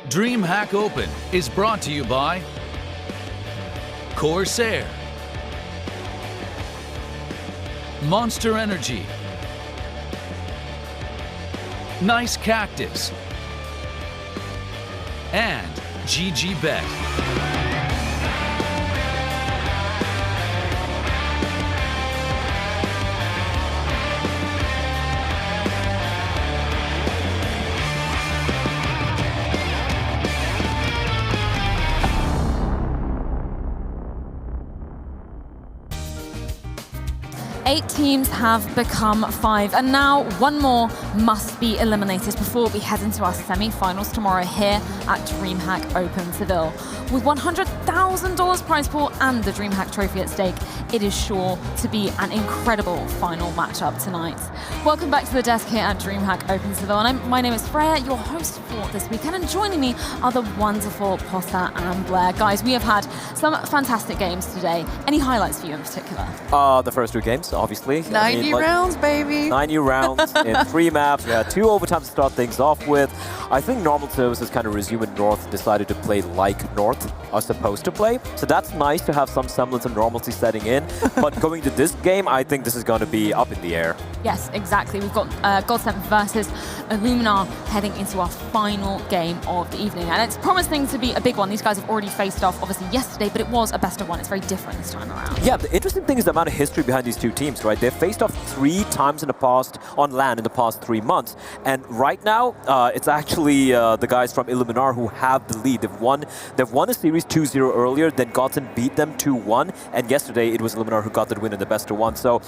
DreamHack Open is brought to you by Corsair, Monster Energy, Nice Cactus, and GGBet. Eight teams have become 5, and now one more must be eliminated before we head into our semi-finals tomorrow here at DreamHack Open Seville. With $100,000 prize pool and the DreamHack trophy at stake, it is sure to be an incredible final matchup tonight. Welcome back to the desk here at DreamHack Open Seville, and my name is Freya, your host for this weekend, and joining me are the wonderful Potter and Blair. Guys, we have had some fantastic games today. Any highlights for you in particular? The first 2 games, obviously. 90 rounds, baby. 90 rounds in 3 maps. We had 2 overtimes to start things off with. I think normal services kind of resumed and North decided to play like North are supposed to play. So that's nice to have some semblance of normalcy setting in. But going to this game, I think this is going to be up in the air. Yes, exactly. We've got GODSENT versus Illuminar heading into our final game of the evening. And it's promising to be a big one. These guys have already faced off, obviously, yesterday, but it was a best of 1. It's very different this time around. Yeah, the interesting thing is the amount of history behind these 2 teams, right? They've faced off 3 times in the past, on land in the past 3 months. And right now, it's actually the guys from Illuminar who have the lead. They've won a series 2-0 earlier, then GODSENT beat them 2-1. And yesterday, it was Illuminar who got the win in the best of 1. So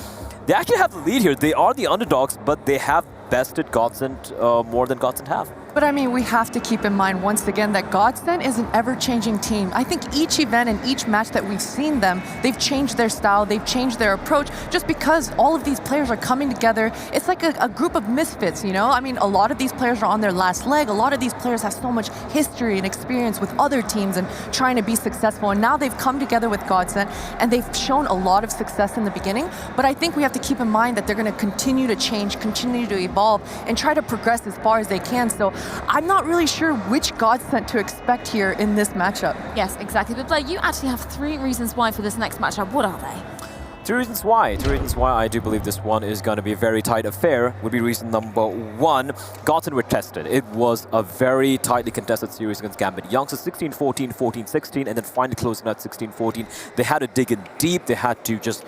they actually have the lead here. They are the underdogs, but they have bested GODSENT more than GODSENT have. But I mean, we have to keep in mind once again that GODSENT is an ever-changing team. I think each event and each match that we've seen them, they've changed their style, they've changed their approach, just because all of these players are coming together. It's like a group of misfits, you know? I mean, a lot of these players are on their last leg. A lot of these players have so much history and experience with other teams and trying to be successful. And now they've come together with GODSENT, and they've shown a lot of success in the beginning. But I think we have to keep in mind that they're going to continue to change, continue to evolve, and try to progress as far as they can. So I'm not really sure which GODSENT to expect here in this matchup. Yes, exactly. But Blair, you actually have 3 reasons why for this next matchup. What are they? 2 reasons why. 2 reasons why I do believe this one is going to be a very tight affair would be reason number 1. GODSENT were tested. It was a very tightly contested series against Gambit Youngsters, 16-14, 14-16, and then finally closing out 16-14. They had to dig in deep. They had to just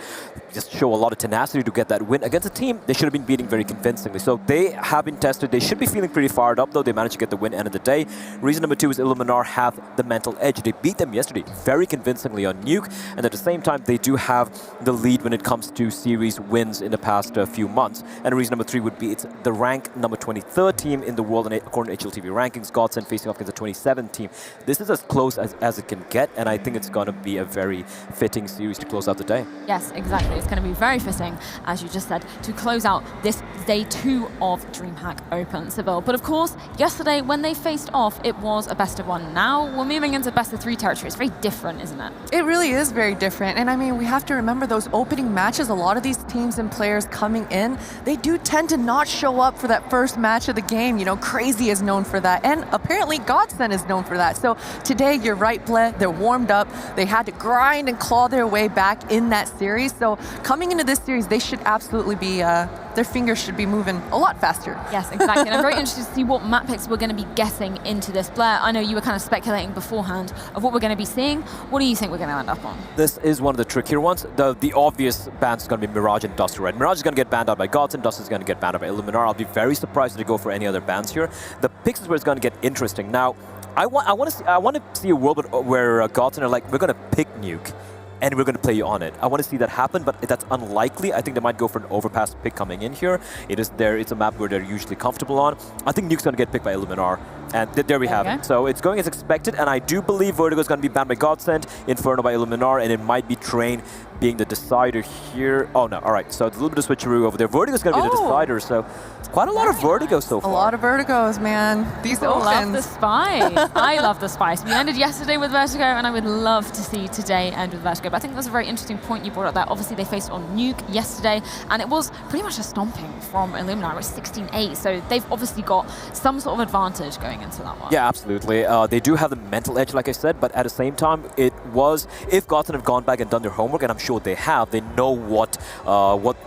show a lot of tenacity to get that win against a team they should have been beating very convincingly. So they have been tested. They should be feeling pretty fired up, though. They managed to get the win end of the day. Reason number 2 is Illuminar have the mental edge. They beat them yesterday very convincingly on Nuke, and at the same time, they do have the lead when it comes to series wins in the past few months. And reason number 3 would be it's the rank number 23rd team in the world, and according to HLTV rankings, GODSENT facing off against the 27th team. This is as close as it can get, and I think it's going to be a very fitting series to close out the day. Yes, exactly. It's going to be very fitting, as you just said, to close out this day 2 of DreamHack Open Seville. But of course, yesterday when they faced off, it was a best of 1. Now we're moving into best of 3 territory. It's very different, isn't it? It really is very different. And I mean, we have to remember those opening matches, a lot of these teams and players coming in, they do tend to not show up for that first match of the game. You know, Crazy is known for that. And apparently GODSENT is known for that. So today, you're right, Blair, they're warmed up. They had to grind and claw their way back in that series. So coming into this series, they should absolutely be, their fingers should be moving a lot faster. Yes, exactly. And I'm very interested to see what map picks we're going to be getting into this. Blair, I know you were kind of speculating beforehand of what we're going to be seeing. What do you think we're going to end up on? This is one of the trickier ones. The obvious bans is going to be Mirage and Duster, right? Mirage is going to get banned out by GODSENT, Duster is going to get banned out by Illuminar. I'll be very surprised if they go for any other bans here. The picks is where it's going to get interesting. Now, I want to see a world where GODSENT are like, we're going to pick Nuke, and we're going to play you on it. I want to see that happen, but that's unlikely. I think they might go for an Overpass pick coming in here. It's a map where they're usually comfortable on. I think Nuke's going to get picked by Illuminar, and there we have it. So it's going as expected, and I do believe Vertigo is going to be banned by GODSENT, Inferno by Illuminar, and it might be Train being the decider here. Oh no, all right, so a little bit of switcheroo over there. Vertigo is going to be the decider, so Quite a lot of vertigo so A far. lot of vertigos, man. These People love the opens. spice. I love the spice. We ended yesterday with vertigo, and I would love to see today end with vertigo. But I think that's a very interesting point you brought up there. Obviously, they faced on Nuke yesterday, and it was pretty much a stomping from Illuminar. It was 16-8, so they've obviously got some sort of advantage going into that one. Yeah, absolutely. They do have the mental edge, like I said, but at the same time, it was, if GODSENT have gone back and done their homework, and I'm sure they have, they know what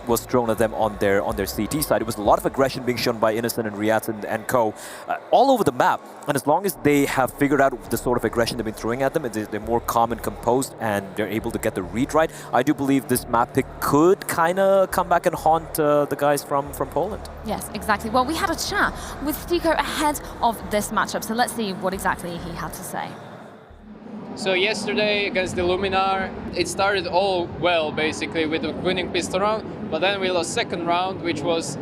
was thrown at them on their CT side. It was a lot of aggression being shown by Innocent and Riaz and co. All over the map. And as long as they have figured out the sort of aggression they've been throwing at them, they're more calm and composed, and they're able to get the read right, I do believe this map pick could kind of come back and haunt the guys from Poland. Yes, exactly. Well, we had a chat with Stico ahead of this matchup, so let's see what exactly he had to say. So yesterday against the Illuminar, it started all well basically with the winning pistol round, but then we lost second round, which was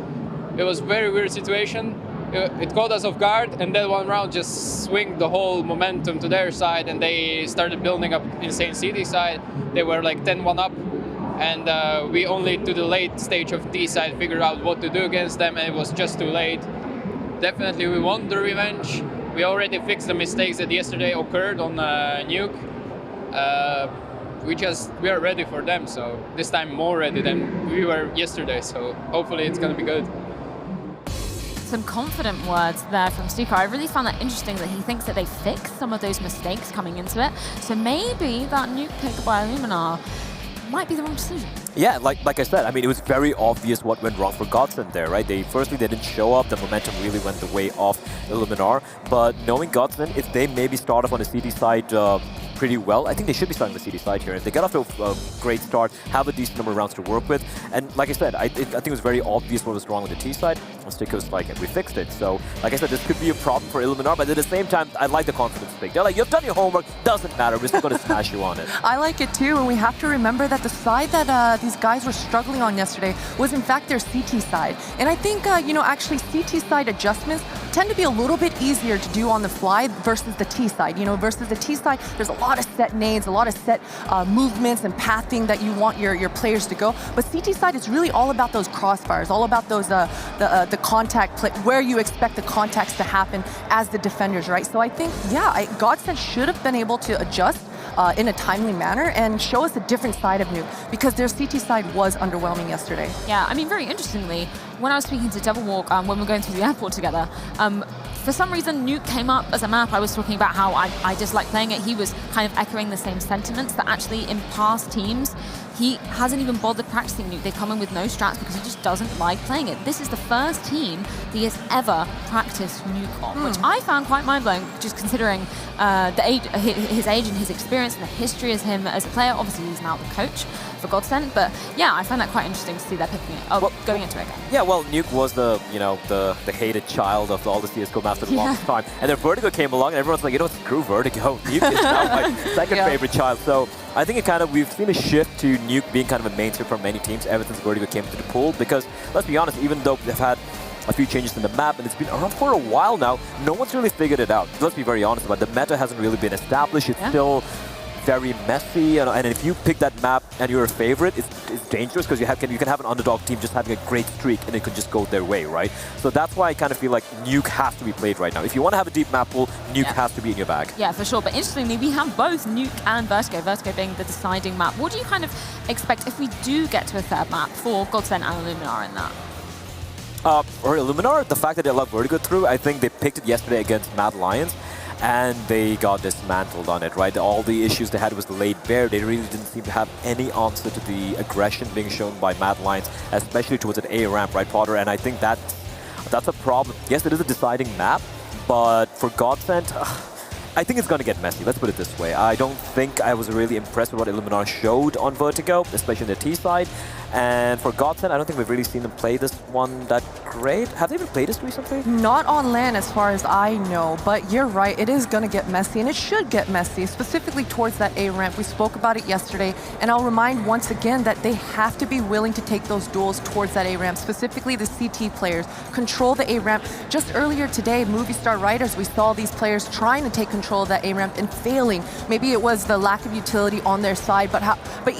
very weird situation. It caught us off guard, and then one round just swung the whole momentum to their side, and they started building up insane CD side. They were like 10-1 up, and we only to the late stage of T side figured out what to do against them, and it was just too late. Definitely we want the revenge. We already fixed the mistakes that yesterday occurred on Nuke. We are ready for them, so this time more ready than we were yesterday, so hopefully it's gonna be good. Some confident words there from Stico. I really found that interesting that he thinks that they fixed some of those mistakes coming into it. So maybe that nuke pick by Illuminar might be the wrong decision. Yeah, like I said, I mean, it was very obvious what went wrong for GODSENT there, right? Firstly, they didn't show up. The momentum really went the way of Illuminar. But knowing GODSENT, if they maybe start off on the CD side pretty well, I think they should be starting the CD side here. If they get off to a great start, have a decent number of rounds to work with. And like I said, I think it was very obvious what was wrong with the T side. Stico's like, we fixed it. So, like I said, this could be a problem for Illuminar, but at the same time, I like the confidence pick. They're like, you've done your homework, doesn't matter, we're still going to smash you on it. I like it too, and we have to remember that the side that these guys were struggling on yesterday was in fact their CT side. And I think, actually CT side adjustments tend to be a little bit easier to do on the fly versus the T side. Versus the T side, there's a lot of set nades, a lot of set movements and pathing that you want your players to go. But CT side is really all about those crossfires, all about those the contact play, where you expect the contacts to happen as the defenders, right? So I think, GODSENT should have been able to adjust in a timely manner and show us a different side of Nuke, because their CT side was underwhelming yesterday. Yeah, I mean, very interestingly, when I was speaking to Devil Walk, when we were going through the airport together, for some reason, Nuke came up as a map. I was talking about how I dislike playing it. He was kind of echoing the same sentiments, that actually in past teams, he hasn't even bothered practicing Nuke. They come in with no strats because he just doesn't like playing it. This is the first team that he has ever practiced Nuke on, which I found quite mind-blowing, just considering his age and his experience and the history as him as a player. Obviously, he's now the coach for GODSENT, but yeah, I find that quite interesting to see that picking it, going into it again. Yeah, well, Nuke was the hated child of all the CSGO masters for the longest time, and then Vertigo came along, and everyone's like, screw Vertigo. Nuke is now my second favorite child. So I think we've seen a shift to Nuke being kind of a mainstay for many teams ever since Vertigo came to the pool, because let's be honest, even though they've had a few changes in the map, and it's been around for a while now, no one's really figured it out. Let's be very honest about it. The meta hasn't really been established. It's still very messy, and if you pick that map and you're a favorite, it's dangerous, because you can have an underdog team just having a great streak and it could just go their way, right? So that's why I kind of feel like Nuke has to be played right now. If you want to have a deep map pool, Nuke has to be in your bag. Yeah, for sure. But interestingly, we have both Nuke and Vertigo, Vertigo being the deciding map. What do you kind of expect if we do get to a third map for GODSENT and Illuminar in that? For Illuminar, the fact that they allowed Vertigo through, I think they picked it yesterday against Mad Lions, and they got dismantled on it, right? All the issues they had was laid bare. They really didn't seem to have any answer to the aggression being shown by Mad Lions, especially towards an A ramp, right, Potter? And I think that's a problem. Yes, it is a deciding map, but for GODSENT, I think it's going to get messy. Let's put it this way. I don't think I was really impressed with what Illuminar showed on Vertigo, especially on the T side. And for GODSENT, I don't think we've really seen them play this one that great. Have they even played this recently? Not on LAN as far as I know, but you're right, it is going to get messy, and it should get messy, specifically towards that A ramp. We spoke about it yesterday, and I'll remind once again that they have to be willing to take those duels towards that A ramp, specifically the CT players. Control the A ramp. Just earlier today, Movie Star Writers, we saw these players trying to take control of that A ramp and failing. Maybe it was the lack of utility on their side, but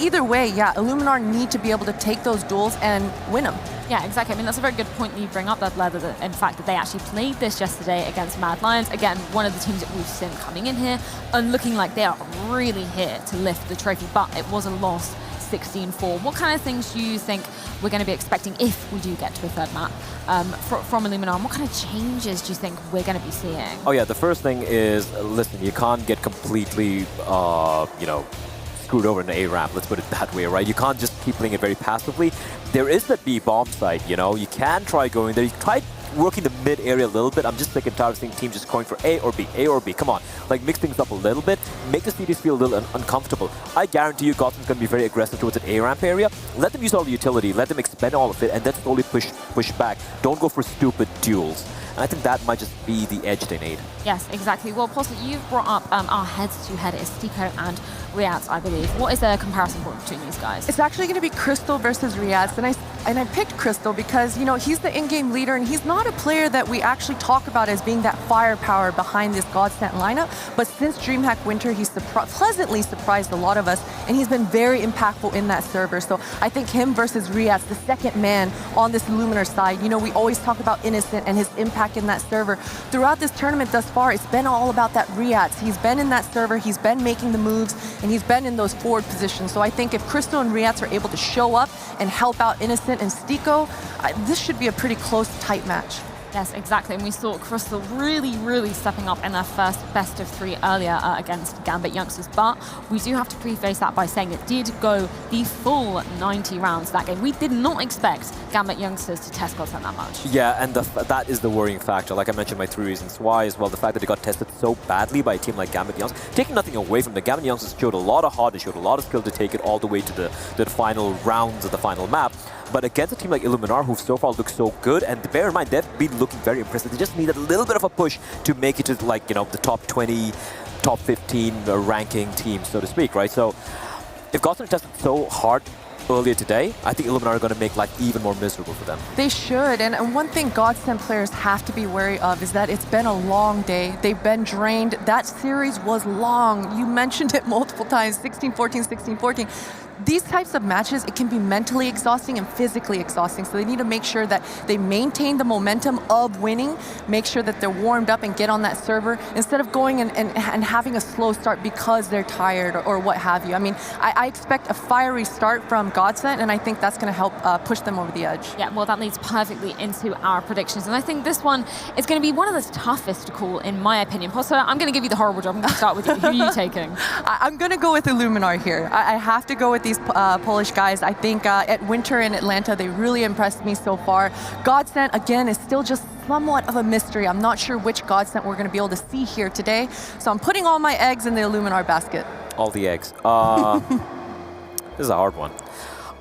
either way, yeah, Illuminar need to be able to take those duels and win them. Yeah, exactly. I mean, that's a very good point that you bring up, that Leather, that in fact that they actually played this yesterday against Mad Lions. Again, one of the teams that we've seen coming in here and looking like they are really here to lift the trophy, but it was a loss 16-4. What kind of things do you think we're going to be expecting if we do get to a third map from Illuminar? And what kind of changes do you think we're going to be seeing? Oh yeah, the first thing is, listen, you can't get completely, you know, screwed over in the A ramp, let's put it that way, right? You can't just keep playing it very passively. There is that B bomb site, you know, you can try going there. You try working the mid area a little bit. I'm just sick and tired of seeing teams just going for A or B, A or B. Come on, like mix things up a little bit, make the CDs feel a little uncomfortable. I guarantee you GODSENT's going to be very aggressive towards an A ramp area. Let them use all the utility, let them expend all of it, and then slowly push back. Don't go for stupid duels. And I think that might just be the edge they need. Yes, exactly. Well, Postle, you've brought up our heads-to-head is Stico and Riaz, I believe. What is the comparison point between these guys? It's actually going to be Crystal versus Riaz, and I picked Crystal because, you know, he's the in-game leader, and he's not a player that we actually talk about as being that firepower behind this GODSENT lineup. But since DreamHack Winter, he's pleasantly surprised a lot of us, and he's been very impactful in that server. So I think him versus Riaz, the second man on this Illuminar side. You know, we always talk about Innocent and his impact in that server. Throughout this tournament thus far, it's been all about that Riaz. He's been in that server, he's been making the moves, and he's been in those forward positions. So I think if Crystal and Riaz are able to show up and help out Innocent and Stico, this should be a pretty close, tight match. Yes, exactly. And we saw Crystal really stepping up in their first best of 3 earlier against Gambit Youngsters. But we do have to preface that by saying it did go the full 90 rounds that game. We did not expect Gambit Youngsters to test GODSENT that much. Yeah, and that is the worrying factor. Like I mentioned, my 3 reasons why as well. The fact that they got tested so badly by a team like Gambit Youngsters. Taking nothing away from the Gambit Youngsters showed a lot of heart and showed a lot of skill to take it all the way to the final rounds of the final map. But against a team like Illuminar, who so far looks so good, and bear in mind, they've been looking very impressive. They just need a little bit of a push to make it to, like, you know, the top 20, top 15 ranking team, so to speak, right? So if GODSENT tested so hard earlier today, I think Illuminar are going to make life even more miserable for them. They should, and one thing GODSENT players have to be wary of is that it's been a long day. They've been drained. That series was long. You mentioned it multiple times, 16-14, 16-14. These types of matches, it can be mentally exhausting and physically exhausting, so they need to make sure that they maintain the momentum of winning, make sure that they're warmed up and get on that server, instead of going and having a slow start because they're tired or what have you. I mean, I expect a fiery start from GODSENT, and I think that's going to help push them over the edge. Yeah, well, that leads perfectly into our predictions, and I think this one is going to be one of the toughest to call, in my opinion. Posta, I'm going to give you the horrible job. I'm going to start with you. Who are you taking? I'm going to go with Illuminar here. I have to go with these Polish guys. I think at Winter in Atlanta, they really impressed me so far. GODSENT, again, is still just somewhat of a mystery. I'm not sure which GODSENT we're going to be able to see here today, so I'm putting all my eggs in the Illuminar basket. All the eggs. This is a hard one.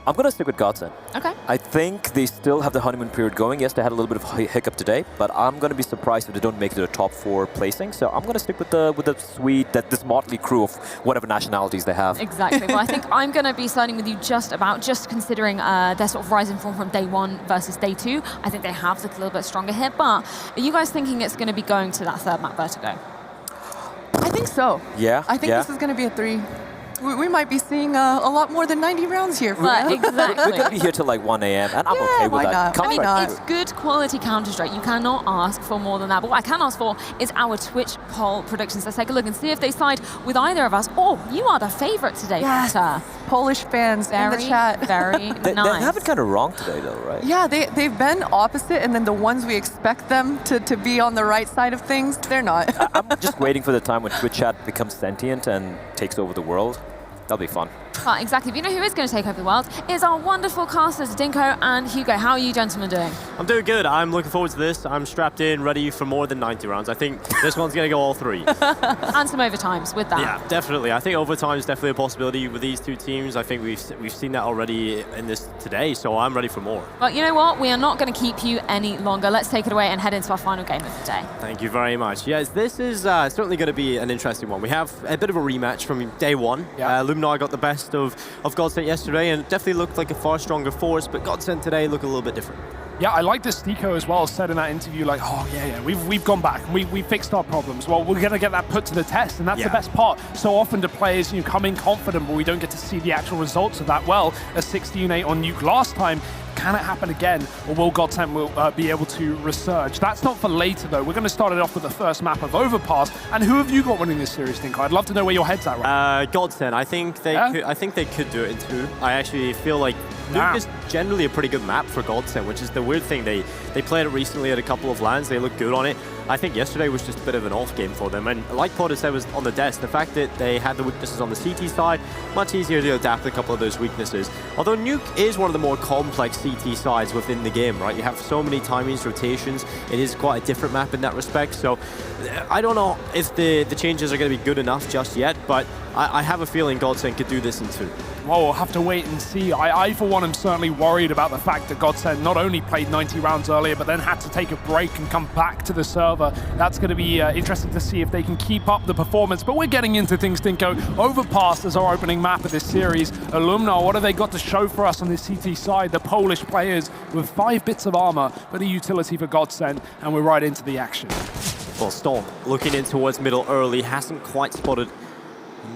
I'm going to stick with GODSENT. Okay. I think they still have the honeymoon period going. Yes, they had a little bit of hiccup today, but I'm going to be surprised if they don't make it to the top 4 placing. So I'm going to stick with the sweet, this motley crew of whatever nationalities they have. Exactly. Well, I think I'm going to be siding with you just considering their sort of rising form from day 1 versus day 2. I think they have looked a little bit stronger here, but are you guys thinking it's going to be going to that third map Vertigo? I think so. Yeah. I think this is going to be a 3. We might be seeing a lot more than 90 rounds here. Exactly. We're going to be here till like 1 a.m. and I'm okay with that. Why not? It's good quality Counter-Strike. You cannot ask for more than that. But what I can ask for is our Twitch poll predictions. Let's take a look and see if they side with either of us. Oh, you are the favorite today, Peter. Polish fans in the chat. Very They nice. have it kind of wrong today, though, right? Yeah, they've been opposite, and then the ones we expect them to be on the right side of things, they're not. I'm just waiting for the time when Twitch chat becomes sentient and takes over the world. That'll be fun. Well, exactly. But you know who is going to take over the world? Is our wonderful casters, Dinko and Hugo. How are you gentlemen doing? I'm doing good. I'm looking forward to this. I'm strapped in, ready for more than 90 rounds. I think this one's going to go all 3. And some overtimes with that. Yeah, definitely. I think overtime is definitely a possibility with these 2 teams. I think we've seen that already in this today, so I'm ready for more. But you know what? We are not going to keep you any longer. Let's take it away and head into our final game of the day. Thank you very much. Yes, this is certainly going to be an interesting one. We have a bit of a rematch from day 1. Yeah. Illuminar got the best of GODSENT yesterday and definitely looked like a far stronger force, but GODSENT today look a little bit different. Yeah, I like this Stico as well, said in that interview, like, oh, yeah, we've gone back, we fixed our problems. Well, we're going to get that put to the test, and that's the best part. So often do players come in confident, but we don't get to see the actual results of that. Well, a 16-8 on Nuke last time. Can it happen again, or will GODSENT be able to resurge? That's not for later, though. We're going to start it off with the first map of Overpass. And who have you got winning this series, Dinko? I'd love to know where your head's at right now. GODSENT. I think they could do it in 2. I actually feel like Nuke is generally a pretty good map for GODSENT, which is the weird thing. They played it recently at a couple of LANs. They look good on it. I think yesterday was just a bit of an off game for them. And like Potter said was on the desk, the fact that they had the weaknesses on the CT side, much easier to adapt a couple of those weaknesses. Although Nuke is one of the more complex CT sides within the game, right? You have so many timings, rotations. It is quite a different map in that respect. So I don't know if the changes are going to be good enough just yet, but I have a feeling GODSENT could do this in 2. Well, we'll have to wait and see. I, for one, am certainly worried about the fact that GODSENT not only played 90 rounds earlier, but then had to take a break and come back to the server. That's going to be interesting to see if they can keep up the performance. But we're getting into things, Dinko. Overpass is our opening map of this series. Illuminar, what have they got to show for us on the CT side? The Polish players with 5 bits of armor, but a utility for GODSENT, and we're right into the action. Well, Storm looking in towards middle early, hasn't quite spotted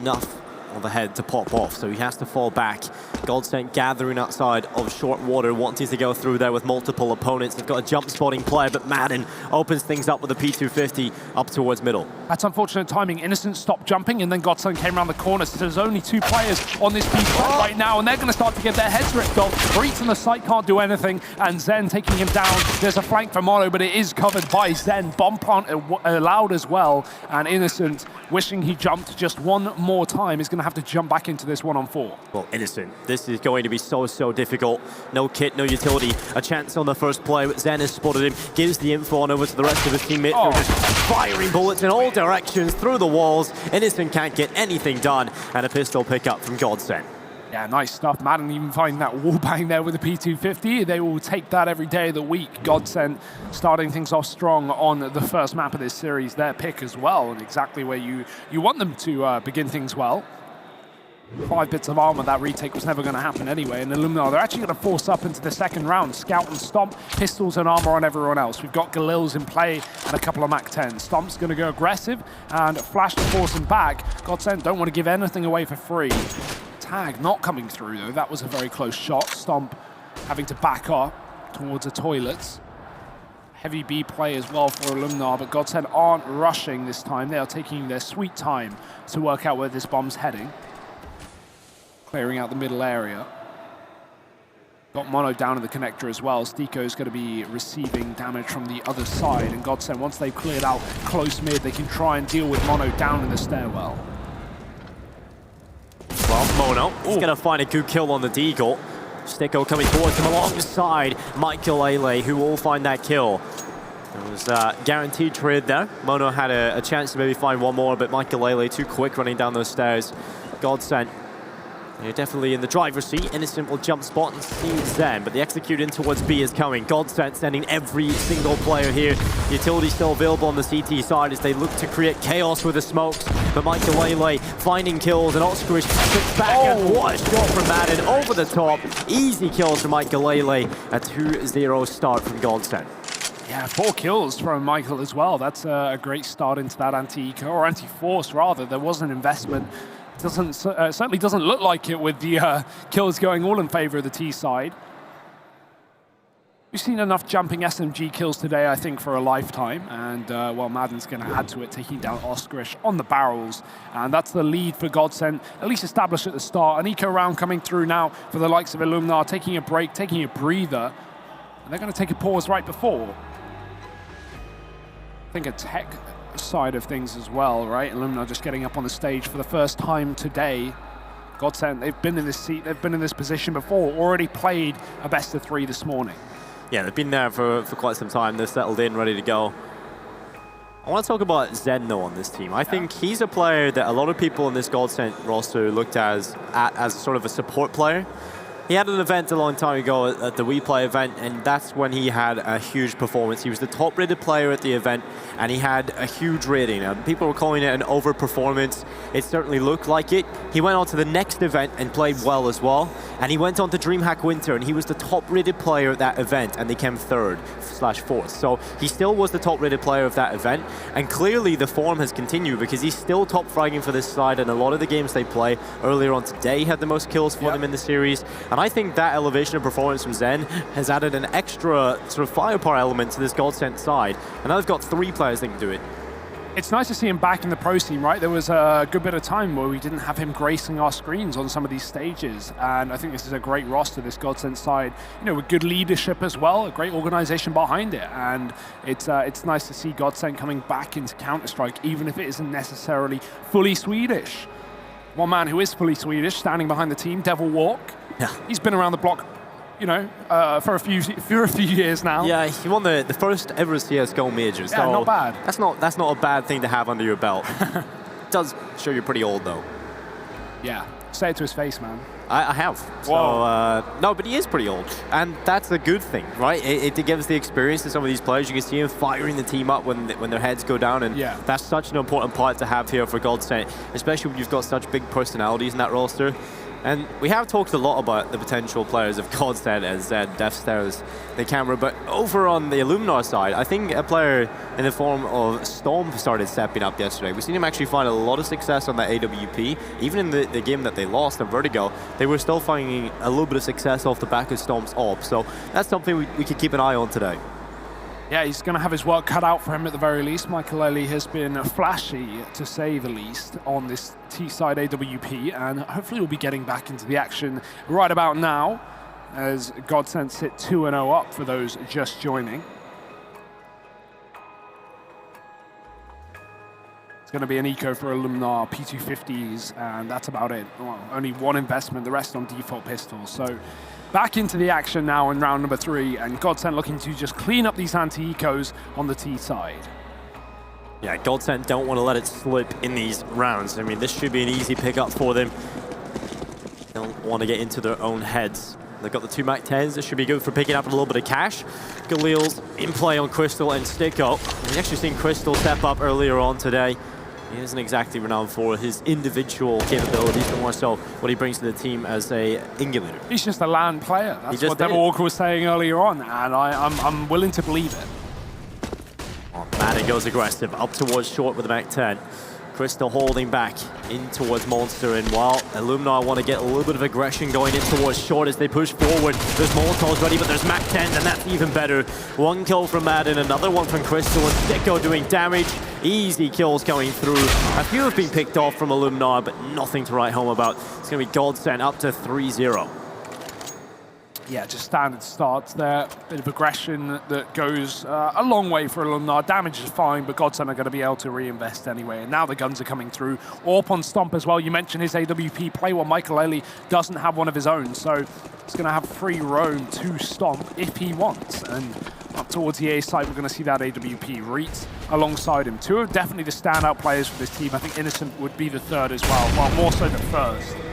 enough on the head to pop off, so he has to fall back. GODSENT gathering outside of short water, wanting to go through there with multiple opponents. They've got a jump spotting player, but Madden opens things up with a P250 up towards middle. That's unfortunate timing. Innocent stopped jumping, and then GODSENT came around the corner, so there's only 2 players on this P right now, and they're going to start to get their heads ripped off. Breach on the site can't do anything, and Zen taking him down. There's a flank for Mono, but it is covered by Zen. Bomb plant allowed as well, and Innocent, wishing he jumped just one more time, is going to have to jump back into this 1-on-4. Well, Innocent, this is going to be so difficult. No kit, no utility. A chance on the first play, but Zen has spotted him, gives the info on over to the rest of his teammates. They're just firing bullets in all directions through the walls. Innocent can't get anything done, and a pistol pickup from GODSENT. Yeah, nice stuff. Madden even finding that wallbang there with the P250. They will take that every day of the week. GODSENT starting things off strong on the first map of this series. Their pick as well, and exactly where you want them to begin things well. 5 bits of armor, that retake was never going to happen anyway. And Illuminar, they're actually going to force up into the second round. Scout and Stomp, pistols and armor on everyone else. We've got Galils in play and a couple of MAC-10. Stomp's going to go aggressive and flash to force him back. GODSENT don't want to give anything away for free. Tag not coming through though. That was a very close shot. Stomp having to back up towards the toilets. Heavy B play as well for Illuminar, but GODSENT aren't rushing this time. They are taking their sweet time to work out where this bomb's heading. Clearing out the middle area. Got Mono down in the connector as well. Stico's going to be receiving damage from the other side, and GODSENT, once they've cleared out close mid, they can try and deal with Mono down in the stairwell. Well, Mono is going to find a good kill on the Deagle. Stico coming towards him alongside Michael Lele, who will find that kill. It was a guaranteed trade there. Mono had a chance to maybe find one more, but Michael Lele too quick running down those stairs. GODSENT, you're definitely in the driver's seat. Innocent will jump spot and see Zen, but the execute in towards B is coming. GODSENT sending every single player here. Utility still available on the CT side as they look to create chaos with the smokes. But Michael Lele finding kills, and Oscarish sits back, and what a shot from Madden over the top. Easy kills from Michael Lele. A 2-0 start from GODSENT. Yeah, 4 kills from Michael as well. That's a great start into that anti-eco, or anti-force rather. There was an investment. Certainly doesn't look like it with the kills going all in favor of the T side. We've seen enough jumping SMG kills today, I think, for a lifetime. And, well, Madden's going to add to it, taking down Oscarish on the barrels. And that's the lead for GODSENT, at least established at the start. An eco round coming through now for the likes of Illuminar, taking a break, taking a breather. And they're going to take a pause right before. I think a tech side of things as well, right? Illuminar just getting up on the stage for the first time today. GODSENT, they've been in this seat, they've been in this position before, already played a best of 3 this morning. Yeah, they've been there for quite some time. They're settled in, ready to go. I want to talk about Zen, though, on this team. I think he's a player that a lot of people in this GODSENT roster looked at as sort of a support player. He had an event a long time ago at the We Play event, and that's when he had a huge performance. He was the top-rated player at the event, and he had a huge rating. People were calling it an overperformance. It certainly looked like it. He went on to the next event and played well as well. And he went on to DreamHack Winter, and he was the top-rated player at that event, and they came 3rd/4th. So he still was the top-rated player of that event, and clearly the form has continued because he's still top fragging for this side, and a lot of the games they play earlier on today had the most kills for them in the series. And I think that elevation of performance from Zen has added an extra sort of firepower element to this GODSENT side. And now they've got 3 players that can do it. It's nice to see him back in the pro scene, right? There was a good bit of time where we didn't have him gracing our screens on some of these stages, and I think this is a great roster, this GODSENT side, you know, with good leadership as well, a great organization behind it, and it's nice to see GODSENT coming back into Counter-Strike, even if it isn't necessarily fully Swedish. One man who is fully Swedish, standing behind the team, Devil Walk. Yeah. He's been around the block, you know, for a few years now. Yeah, he won the first ever CSGO major. Yeah, so not bad. That's not a bad thing to have under your belt. Does show you're pretty old though. Yeah, say it to his face, man. I have. So, no, but he is pretty old. And that's a good thing, right? It gives the experience to some of these players. You can see him firing the team up when their heads go down. And that's such an important part to have here for GODSENT, especially when you've got such big personalities in that roster. And we have talked a lot about the potential players of GODSENT as Death stares the camera, but over on the Illuminar side, I think a player in the form of Stomp started stepping up yesterday. We've seen him actually find a lot of success on that AWP. Even in the game that they lost at Vertigo, they were still finding a little bit of success off the back of Stomp's AWP. So that's something we could keep an eye on today. Yeah, he's going to have his work cut out for him at the very least. Michael Ellie has been flashy, to say the least, on this T-side AWP, and hopefully we'll be getting back into the action right about now, as GODSENT sit 2-0 up for those just joining. It's going to be an eco for Illuminar, P250s, and that's about it. Well, only one investment, the rest on default pistols. So back into the action now in round number 3, and GODSENT looking to just clean up these anti-ecos on the T side. Yeah, GODSENT don't want to let it slip in these rounds. I mean, this should be an easy pickup for them. Don't want to get into their own heads. They've got the 2 MAC-10s. This should be good for picking up a little bit of cash. Galil's in play on Crystal and Sticko. We've actually seen Crystal step up earlier on today. He isn't exactly renowned for his individual capabilities, but more so what he brings to the team as a Ingulator. He's just a LAN player. That's what Devil Walker was saying earlier on, and I'm willing to believe it. Oh, Madden goes aggressive, up towards short with the MAC-10. Crystal holding back in towards Monster, and while Illuminar want to get a little bit of aggression going in towards short as they push forward. There's Molotovs ready, but there's MAC-10s, and that's even better. 1 kill from Madden, another one from Crystal, and Sticko doing damage. Easy kills going through. A few have been picked off from Illuminar, but nothing to write home about. It's going to be GODSENT up to 3-0. Yeah, just standard starts there. Bit of aggression that goes a long way for Illuminar. Damage is fine, but GODSENT are going to be able to reinvest anyway. And now the guns are coming through. AWP on Stomp as well. You mentioned his AWP play. Well, Michael Ellie doesn't have one of his own, so he's going to have free roam to Stomp if he wants. And up towards the A side, we're going to see that AWP Reets alongside him. 2 are definitely the standout players for this team. I think Innocent would be the 3rd as well, well, more so the 1st.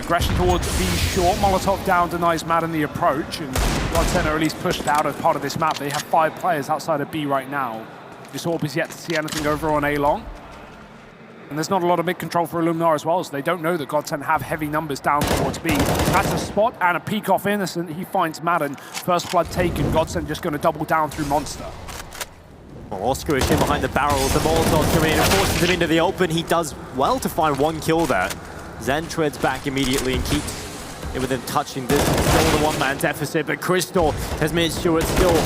Aggression towards B short. Molotov down denies Madden the approach, and GODSENT are at least pushed out as part of this map. They have 5 players outside of B right now. This AWP is yet to see anything over on A long. And there's not a lot of mid-control for Illuminar as well, so they don't know that GODSENT have heavy numbers down towards B. That's a spot and a peek off Innocent. He finds Madden. First blood taken. GODSENT just going to double down through Monster. Well, Oscar is in behind the barrels. The Molotov coming in and forces him into the open. He does well to find 1 kill there. Zen treads back immediately and keeps it within touching distance. Still the 1-man deficit, but Crystal has made sure it's still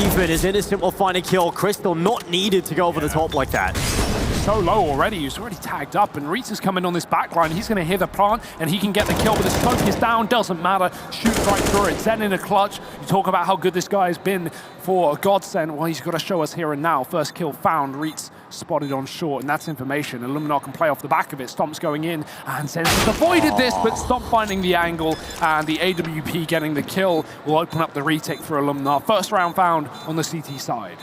even as Innocent will find a kill. Crystal not needed to go over the top like that. So low already, he's already tagged up, and Reets is coming on this backline. He's going to hear the plant, and he can get the kill, but the smoke is down, doesn't matter. Shoots right through it. Zen in a clutch. You talk about how good this guy has been for GODSENT. Well, he's got to show us here and now. First kill found. Reets spotted on short, and that's information. Illuminar can play off the back of it. Stomp's going in, and Zen has avoided this, but Stomp finding the angle, and the AWP getting the kill will open up the retake for Illuminar. First round found on the CT side.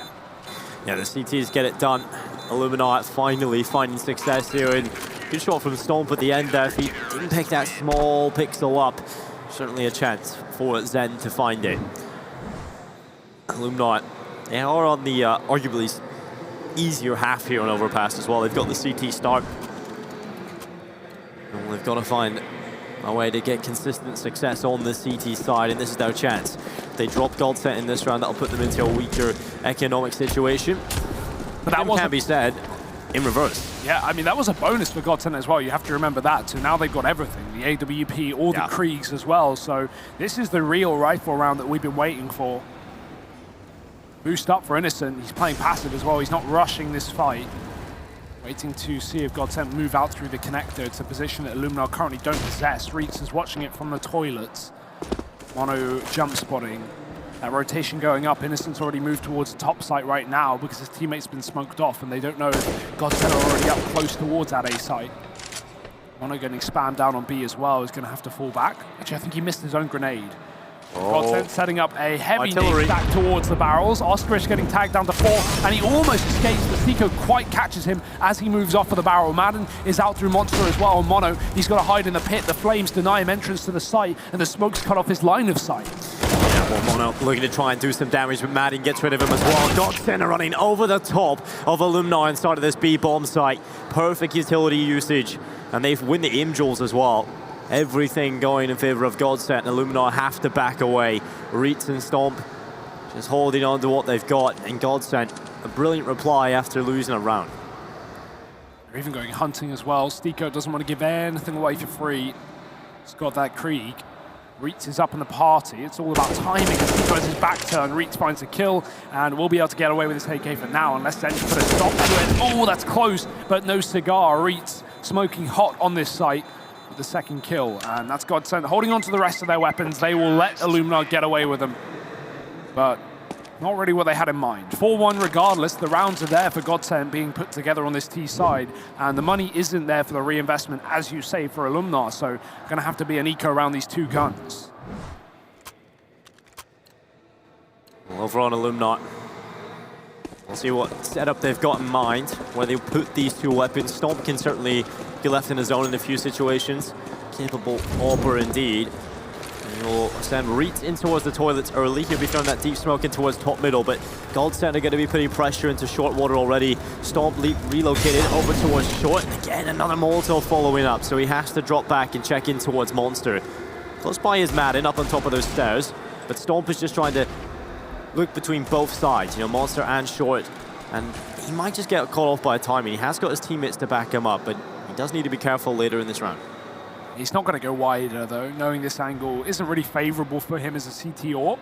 Yeah, the CTs get it done. Illuminar finally finding success here, and good shot from Stomp at the end there. If he didn't pick that small pixel up, certainly a chance for Zen to find it. Illuminar, they are on the arguably easier half here on Overpass as well. They've got the CT start. And they've got to find a way to get consistent success on the CT side, and this is their chance. If they drop GODSENT in this round, that'll put them into a weaker economic situation. But that can be said in reverse. Yeah, I mean, that was a bonus for GODSENT as well. You have to remember that. So now they've got everything, the AWP, all the Kriegs as well. So this is the real rifle round that we've been waiting for. Boost up for Innocent. He's playing passive as well. He's not rushing this fight. Waiting to see if GODSENT move out through the connector. It's a position that Illuminar currently don't possess. Reitz is watching it from the toilets. Mono jump spotting. That rotation going up. Innocent's already moved towards the top site right now because his teammate's been smoked off and they don't know if GODSENT are already up close towards that A site. Mono getting spammed down on B as well is going to have to fall back. Actually, I think he missed his own grenade. GODSENT setting up a heavy nade stack towards the barrels. Oskarish getting tagged down to 4, and he almost escapes, but Seiko quite catches him as he moves off of the barrel. Madden is out through Monster as well, and Mono, he's got to hide in the pit. The flames deny him entrance to the site, and the smoke's cut off his line of sight. Yeah, well, Mono looking to try and do some damage, but Madden gets rid of him as well. GODSENT are running over the top of Illuminar inside of this B bomb site. Perfect utility usage, and they win the aim duels as well. Everything going in favor of GODSENT. Illuminar have to back away. Reitz and Stomp just holding on to what they've got, and GODSENT, a brilliant reply after losing a round. They're even going hunting as well. Stiko doesn't want to give anything away for free. He's got that Krieg. Reitz is up in the party. It's all about timing. Stiko has his back turn. Reitz finds a kill, and will be able to get away with his AK for now, unless Zench put a stop to it. Oh, that's close, but no cigar. Reitz smoking hot on this site. The second kill, and that's GODSENT holding on to the rest of their weapons. They will let Illuminar get away with them, but not really what they had in mind. 4-1 regardless, the rounds are there for GODSENT being put together on this T side, and the money isn't there for the reinvestment, as you say, for Illuminar, so going to have to be an eco around these two guns. Well, over on Illuminar, we'll see what setup they've got in mind, where they put these two weapons. Stomp can certainly be left in his zone in a few situations. Capable AWPer indeed. And he'll send Reitz in towards the toilets early. He'll be throwing that deep smoke in towards top middle, but GODSENT are going to be putting pressure into short water already. Stomp relocated over towards short. And again, another Molotov following up, so he has to drop back and check in towards Monster. Close by is Madden up on top of those stairs, but Stomp is just trying to look between both sides, you know, Monster and short, and he might just get caught off by timing. He has got his teammates to back him up, but he does need to be careful later in this round. He's not going to go wider, though, knowing this angle isn't really favorable for him as a CT AWP.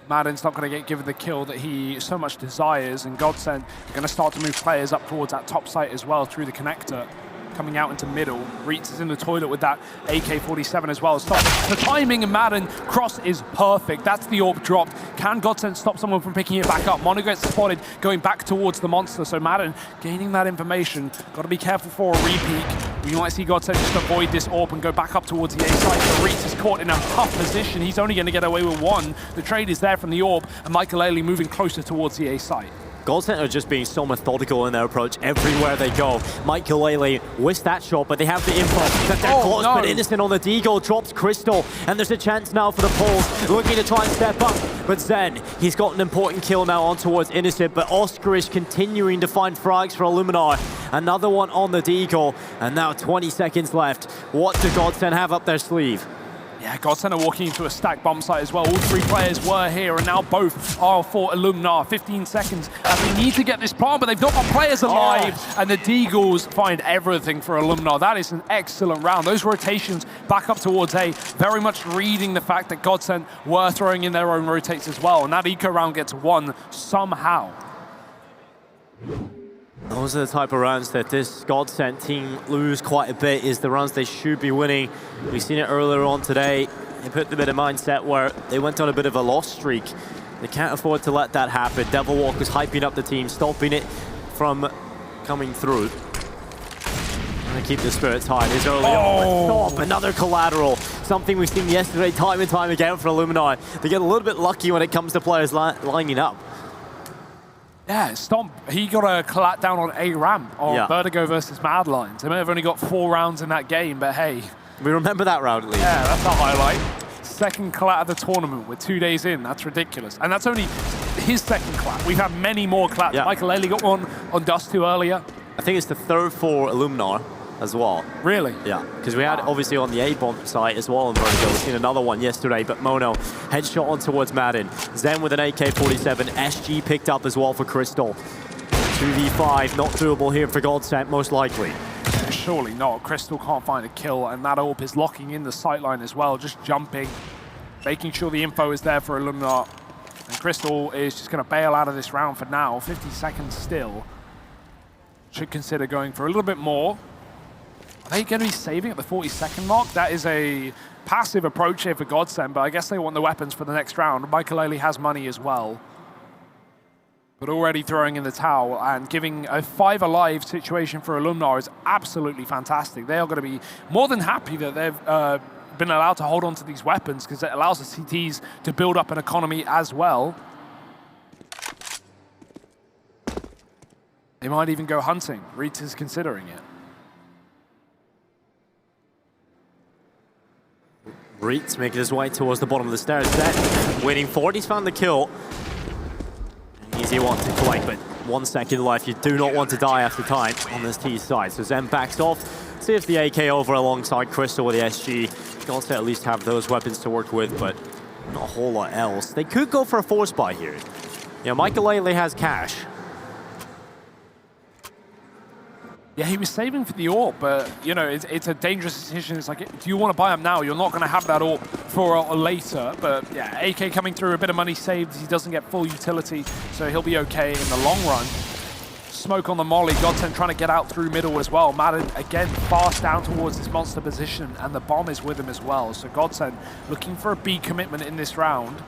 Madden's not going to get given the kill that he so much desires, and GODSENT are going to start to move players up towards that top site as well through the connector. Coming out into middle. Reitz is in the toilet with that AK-47 as well. Stop the timing, and Madden cross is perfect. That's the AWP dropped. Can GODSENT stop someone from picking it back up? Mono gets spotted going back towards the Monster. So Madden gaining that information. Got to be careful for a repeat. We might see GODSENT just avoid this AWP and go back up towards the A side. So Reitz is caught in a tough position. He's only going to get away with one. The trade is there from the AWP, and Michael Ailey moving closer towards the A side. GODSENT are just being so methodical in their approach everywhere they go. Michael Ailey whisked that shot, but they have the info that they're close, no. But Innocent on the deagle drops Crystal, and there's a chance now for the Poles, looking to try and step up. But Zen, he's got an important kill now on towards Innocent, but Oskarish continuing to find frags for Illuminar. Another one on the deagle, and now 20 seconds left. What do GODSENT have up their sleeve? Yeah, GODSENT are walking into a stack bomb site as well. All three players were here, and now both are for Illuminar. 15 seconds as they need to get this plant, but they've not got players alive. Oh. And the Deagles find everything for Illuminar. That is an excellent round. Those rotations back up towards A, very much reading the fact that GODSENT were throwing in their own rotates as well. And that eco round gets won somehow. Those are the type of rounds that this GODSENT team lose quite a bit, is the rounds they should be winning. We've seen it earlier on today. They put them in a mindset where they went on a bit of a loss streak. They can't afford to let that happen. Devil Walk was hyping up the team, stopping it from coming through. Trying to keep the spirits high. This early on. Stop, another collateral. Something we've seen yesterday time and time again for Illuminar. They get a little bit lucky when it comes to players lining up. Yeah, Stomp, he got a collat down on A ramp on Vertigo versus Madlines. They may have only got 4 rounds in that game, but hey. We remember that round at least. Yeah, that's a highlight. Second collat of the tournament. We're 2 days in. That's ridiculous. And that's only his second collat. We've had many more collats. Yeah. Michael Ailey got one on Dust 2 earlier. I think it's the third for Illuminar. as well. Really? Yeah, because we had obviously on the A-bomb site as well in Vertigo. We've seen another one yesterday, but Mono headshot on towards Madden. Zen with an AK-47, SG picked up as well for Crystal. 2v5, not doable here for GODSENT, most likely. Surely not. Crystal can't find a kill, and that AWP is locking in the sightline as well, just jumping, making sure the info is there for Illuminar. And Crystal is just going to bail out of this round for now. 50 seconds still. Should consider going for a little bit more. Are they going to be saving at the 40-second mark? That is a passive approach here for GODSENT, but I guess they want the weapons for the next round. Michael Ailey has money as well. But already throwing in the towel and giving a 5 alive situation for Illuminar is absolutely fantastic. They are going to be more than happy that they've been allowed to hold on to these weapons because it allows the CTs to build up an economy as well. They might even go hunting. Reeds is considering it. Reeds making his way towards the bottom of the stairs. Zen waiting for it. He's found the kill. An easy one to collect, but 1 second left. You do not want to die after time on this T side. So Zen backs off. See if the AK over alongside Crystal with the SG. GODSENT at least have those weapons to work with, but not a whole lot else. They could go for a force buy here. Yeah, Michael Ailey has cash. Yeah, he was saving for the AWP, but, you know, it's a dangerous decision. It's like, do you want to buy him now? You're not going to have that AWP for later. But, yeah, AK coming through, a bit of money saved. He doesn't get full utility, so he'll be okay in the long run. Smoke on the molly. GODSENT trying to get out through middle as well. Madden, again, fast down towards this monster position, and the bomb is with him as well. So GODSENT looking for a B commitment in this round. In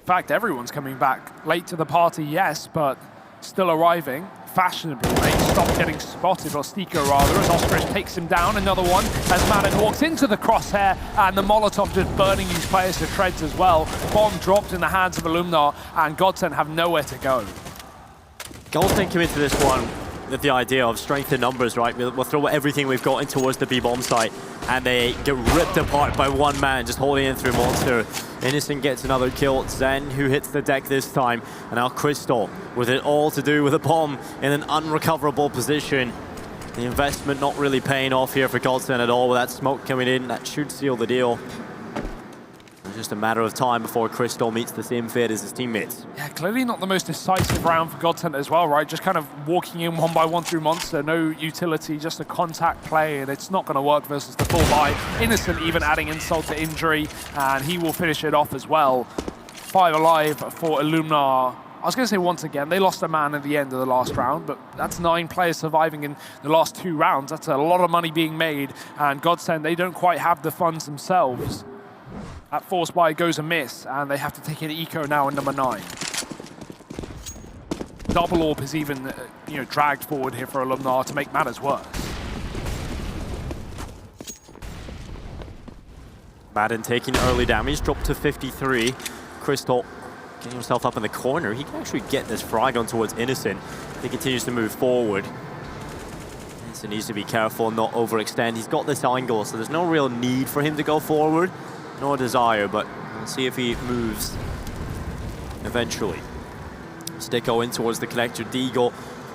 fact, everyone's coming back. Late to the party, yes, but still arriving. Fashionably, they stopped getting spotted, or Stico rather, as Ostrich takes him down. Another one as Madden walks into the crosshair, and the Molotov just burning these players to shreds as well. Bomb dropped in the hands of Illuminar, and GODSENT have nowhere to go. GODSENT came into this one with the idea of strength in numbers, right? We'll throw everything we've got in towards the B-bomb site, and they get ripped apart by one man just holding in through Monster. Innocent gets another kill. Zen, who hits the deck this time, and now Crystal with it all to do with a bomb in an unrecoverable position. The investment not really paying off here for GODSENT at all with that smoke coming in. That should seal the deal. It's just a matter of time before Crystal meets the same fate as his teammates. Yeah, clearly not the most decisive round for GODSENT as well, right? Just kind of walking in one by one through Monster, no utility, just a contact play, and it's not going to work versus the full buy. Innocent even adding insult to injury, and he will finish it off as well. 5 alive for Illuminar. I was going to say once again, they lost a man at the end of the last round, but that's 9 players surviving in the last 2 rounds. That's a lot of money being made, and GODSENT, they don't quite have the funds themselves. That force buy goes amiss, and they have to take an eco now in number 9. Double AWP is even dragged forward here for Illuminar to make matters worse. Madden taking early damage, dropped to 53. Crystal getting himself up in the corner. He can actually get this frag on towards Innocent. He continues to move forward. Innocent needs to be careful and not overextend. He's got this angle, so there's no real need for him to go forward. No desire, but we'll see if he moves eventually. Sticko in towards the connector. Deagle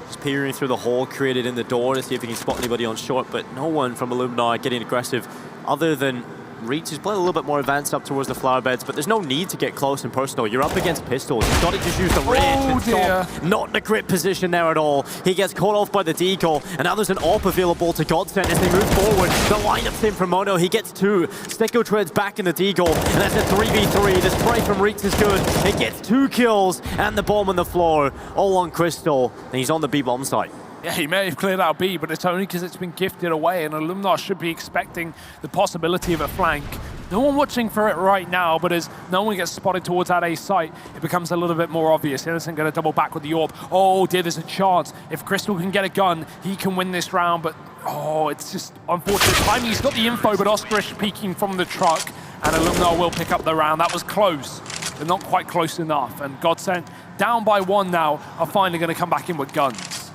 just peering through the hole created in the door to see if he can spot anybody on short, but no one from Illuminar getting aggressive other than Reach, who's playing a little bit more advanced up towards the flower beds, but there's no need to get close and personal. You're up against pistols. You've got to just use the range. Oh dear. Not in the grip position there at all. He gets caught off by the deagle, and now there's an AWP available to GODSENT as they move forward. The lineup's in from Mono. He gets 2. Sticko treads back in the deagle, and that's a 3v3. The spray from Reeks is good. It gets 2 kills, and the bomb on the floor. All on Crystal, and he's on the B-bomb site. Yeah, he may have cleared out B, but it's only because it's been gifted away, and Illuminar should be expecting the possibility of a flank. No one watching for it right now, but as no one gets spotted towards that A site, it becomes a little bit more obvious. Innocent going to double back with the AWP. Oh dear, there's a chance. If Crystal can get a gun, he can win this round, but oh, it's just unfortunate timing. He's got the info, but Ostrich peeking from the truck, and Illuminar will pick up the round. That was close, but not quite close enough. And GODSENT, down by 1 now, are finally going to come back in with guns.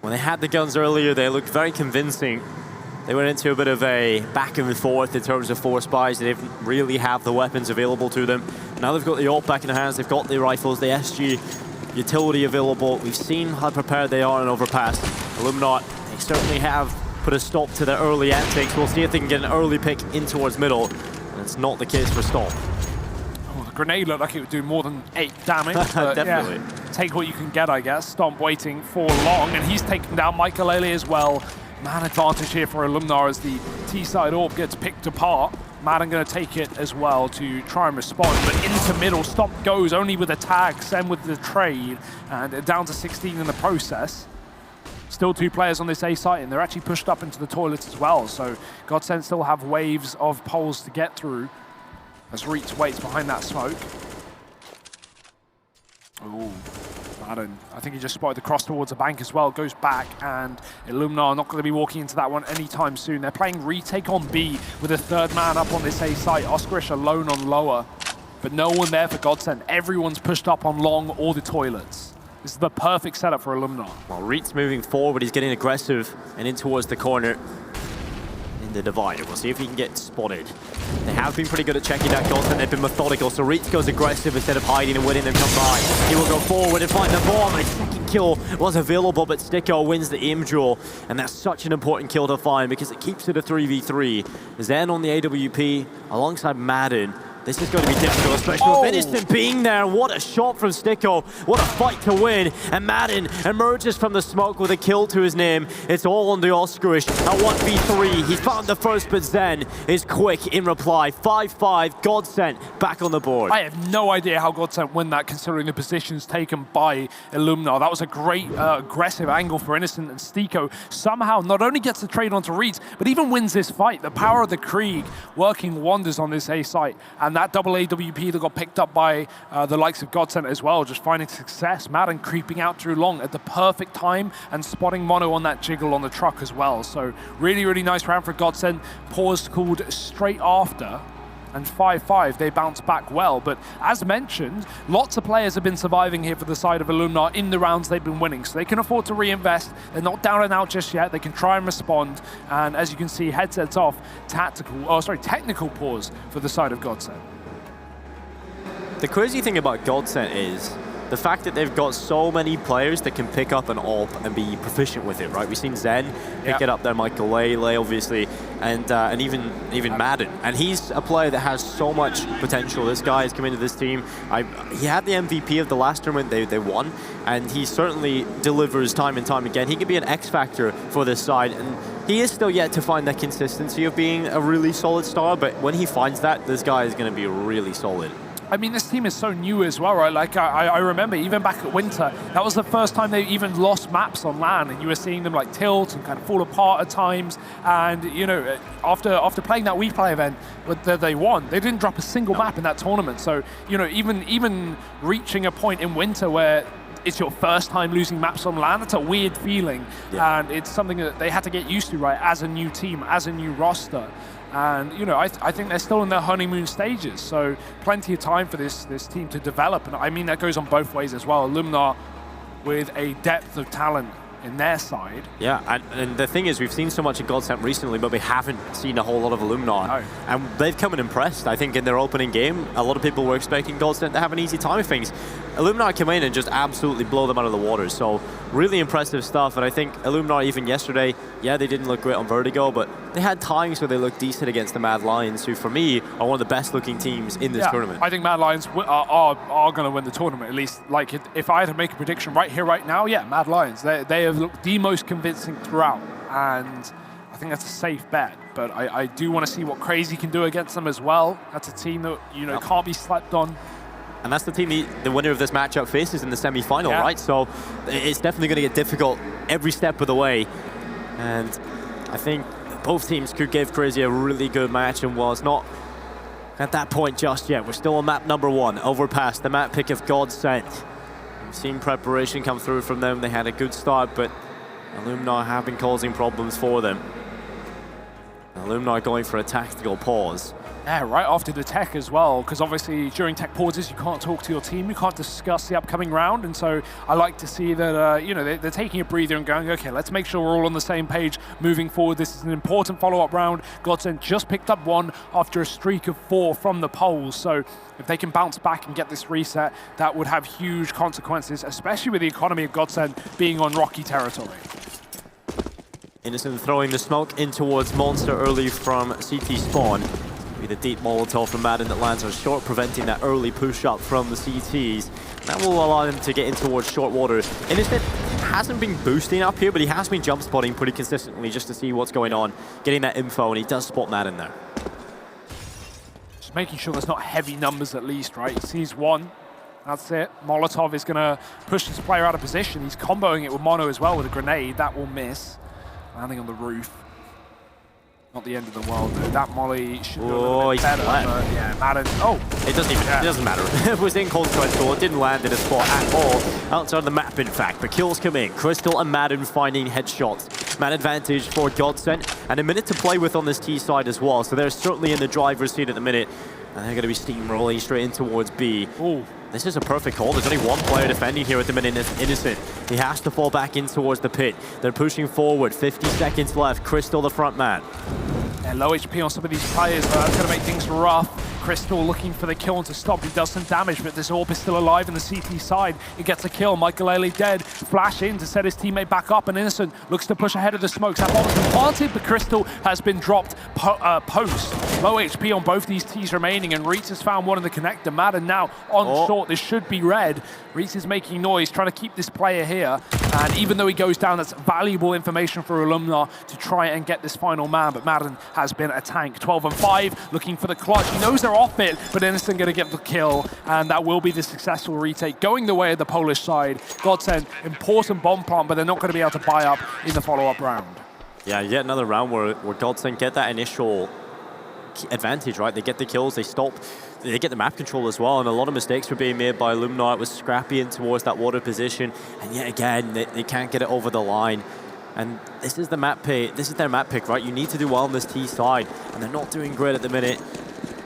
When they had the guns earlier, they looked very convincing. They went into a bit of a back and forth in terms of force buys. They didn't really have the weapons available to them. Now they've got the AWP back in their hands. They've got the rifles, the SG. utility available. We've seen how prepared they are in Overpass. Illuminar, they certainly have put a stop to their early antics. We'll see if they can get an early pick in towards middle. And it's not the case for Stomp. Oh, the grenade looked like it would do more than 8 damage. But Definitely. Yeah, take what you can get, I guess. Stomp waiting for long, and he's taken down Michael as well. Man advantage here for Illuminar as the T-side orb gets picked apart. Madden going to take it as well to try and respond, but into middle, Stomp goes only with a tag, Sen with the trade, and down to 16 in the process. Still 2 players on this A site, and they're actually pushed up into the toilets as well, so GODSENT still have waves of poles to get through as Reitz waits behind that smoke. Ooh. Madden, I think he just spotted the cross towards the bank as well, goes back, and Illuminar not going to be walking into that one anytime soon. They're playing retake on B with a 3rd man up on this A site. Oscarish alone on lower, but no one there for GODSENT. Everyone's pushed up on long or the toilets. This is the perfect setup for Illuminar. Well, Reitz moving forward, he's getting aggressive and in towards the corner in the divider. We'll see if he can get spotted. They have been pretty good at checking that GODSENT. They've been methodical, so Reitz goes aggressive instead of hiding and waiting them come by. He will go forward and find the bomb. A second kill was available, but Sticko wins the aim duel, and that's such an important kill to find because it keeps it a 3v3. Zen on the AWP alongside Madden. This is going to be difficult, especially with Innocent being there. What a shot from Sticko. What a fight to win. And Madden emerges from the smoke with a kill to his name. It's all on the Oscarish at 1v3. He found the first, but Zen is quick in reply. 5-5, GODSENT back on the board. I have no idea how GODSENT win that considering the positions taken by Illuminar. That was a great aggressive angle for Innocent, and Sticko somehow not only gets the trade onto Reitz, but even wins this fight. The power of the Krieg working wonders on this A site. And that double AWP that got picked up by the likes of GODSENT as well, just finding success. Madden creeping out through long at the perfect time and spotting Mono on that jiggle on the truck as well. So really, really nice round for GODSENT. Pause called straight after. And 5-5, they bounce back well. But as mentioned, lots of players have been surviving here for the side of Illuminar in the rounds they've been winning. So they can afford to reinvest. They're not down and out just yet. They can try and respond. And as you can see, headsets off, technical pause for the side of GODSENT. The crazy thing about GODSENT is the fact that they've got so many players that can pick up an AWP and be proficient with it, right? We've seen Zen pick it up there, Michael Lele, obviously, and even Madden. And he's a player that has so much potential. This guy has come into this team. He had the MVP of the last tournament they won, and he certainly delivers time and time again. He could be an X factor for this side, and he is still yet to find that consistency of being a really solid star, but when he finds that, this guy is going to be really solid. I mean, this team is so new as well, right? Like, I remember even back at Winter, that was the first time they even lost maps on LAN, and you were seeing them like tilt and kind of fall apart at times. And, you know, after playing that WePlay event that they won, they didn't drop a single map in that tournament. So, you know, even reaching a point in Winter where it's your first time losing maps on LAN, it's a weird feeling. Yeah. And it's something that they had to get used to, right, as a new team, as a new roster. And, you know, I think they're still in their honeymoon stages, so plenty of time for this team to develop. And I mean, that goes on both ways as well. Illuminar with a depth of talent in their side. Yeah, and the thing is, we've seen so much of GODSENT recently, but we haven't seen a whole lot of Illuminar. No. And they've come and impressed. I think in their opening game, a lot of people were expecting GODSENT to have an easy time of things. Illuminar came in and just absolutely blow them out of the water. So really impressive stuff. And I think Illuminar, even yesterday, yeah, they didn't look great on Vertigo, but they had times where they looked decent against the Mad Lions, who for me are one of the best looking teams in this tournament. I think Mad Lions are going to win the tournament, at least. Like, if I had to make a prediction right here, right now, yeah, Mad Lions. They have looked the most convincing throughout, and I think that's a safe bet. But I do want to see what Crazy can do against them as well. That's a team that, you know, can't be slept on. And that's the team the winner of this matchup faces in the semi-final, right? So it's definitely going to get difficult every step of the way. And I think both teams could give Crazy a really good match, and was not at that point just yet. We're still on map number 1, Overpass, the map pick of GODSENT. We've seen preparation come through from them. They had a good start, but Illuminar have been causing problems for them. Illuminar going for a tactical pause. Yeah, right after the tech as well, because obviously during tech pauses you can't talk to your team, you can't discuss the upcoming round, and so I like to see that you know, they're taking a breather and going, okay, let's make sure we're all on the same page moving forward. This is an important follow-up round. GODSENT just picked up one after a streak of 4 from the polls, so if they can bounce back and get this reset, that would have huge consequences, especially with the economy of GODSENT being on rocky territory. Innocent throwing the smoke in towards Monster early from CT spawn. Be the deep Molotov from Madden that lands on short, preventing that early push up from the CTs. That will allow them to get in towards short water. Innocent hasn't been boosting up here, but he has been jump spotting pretty consistently just to see what's going on, getting that info, and he does spot Madden there. Just making sure there's not heavy numbers at least, right? He sees one. That's it. Molotov is going to push this player out of position. He's comboing it with Mono as well with a grenade. That will miss. Landing on the roof. Not the end of the world, though. That molly should do a little bit better. But yeah, Madden. Oh! It doesn't matter. It was in consequential. It didn't land in a spot at all. Outside of the map, in fact. But kills come in. Crystal and Madden finding headshots. Man advantage for GODSENT. And a minute to play with on this T side as well. So they're certainly in the driver's seat at the minute. And they're going to be steamrolling straight in towards B. Ooh. This is a perfect call. There's only one player defending here at the minute, it's Innocent. He has to fall back in towards the pit. They're pushing forward, 50 seconds left. Crystal, the front man. Yeah, low HP on some of these players, but that's going to make things rough. Crystal looking for the kill and to stop. He does some damage, but this AWP is still alive in the CT side. He gets a kill. Michael dead. Flash in to set his teammate back up, and Innocent looks to push ahead of the smokes. That bomb's been planted, but Crystal has been dropped post. Low HP on both these T's remaining, and Reitz has found one in the connector. Madden now on short. This should be red. Reitz is making noise, trying to keep this player here. And even though he goes down, that's valuable information for Illuminar to try and get this final man. But Madden has been a tank. 12 and 5, looking for the clutch. He knows they're off it, but Innocent going to get the kill. And that will be the successful retake, going the way of the Polish side. GODSENT, important bomb plant, but they're not going to be able to buy up in the follow-up round. Yeah, yet another round where GODSENT get that initial advantage, right? They get the kills, they stop, they get the map control as well, and a lot of mistakes were being made by Illuminar. It was scrappy in towards that water position, and yet again, they can't get it over the line. And this is the map pick, this is their map pick, right? You need to do well on this T side, and they're not doing great at the minute.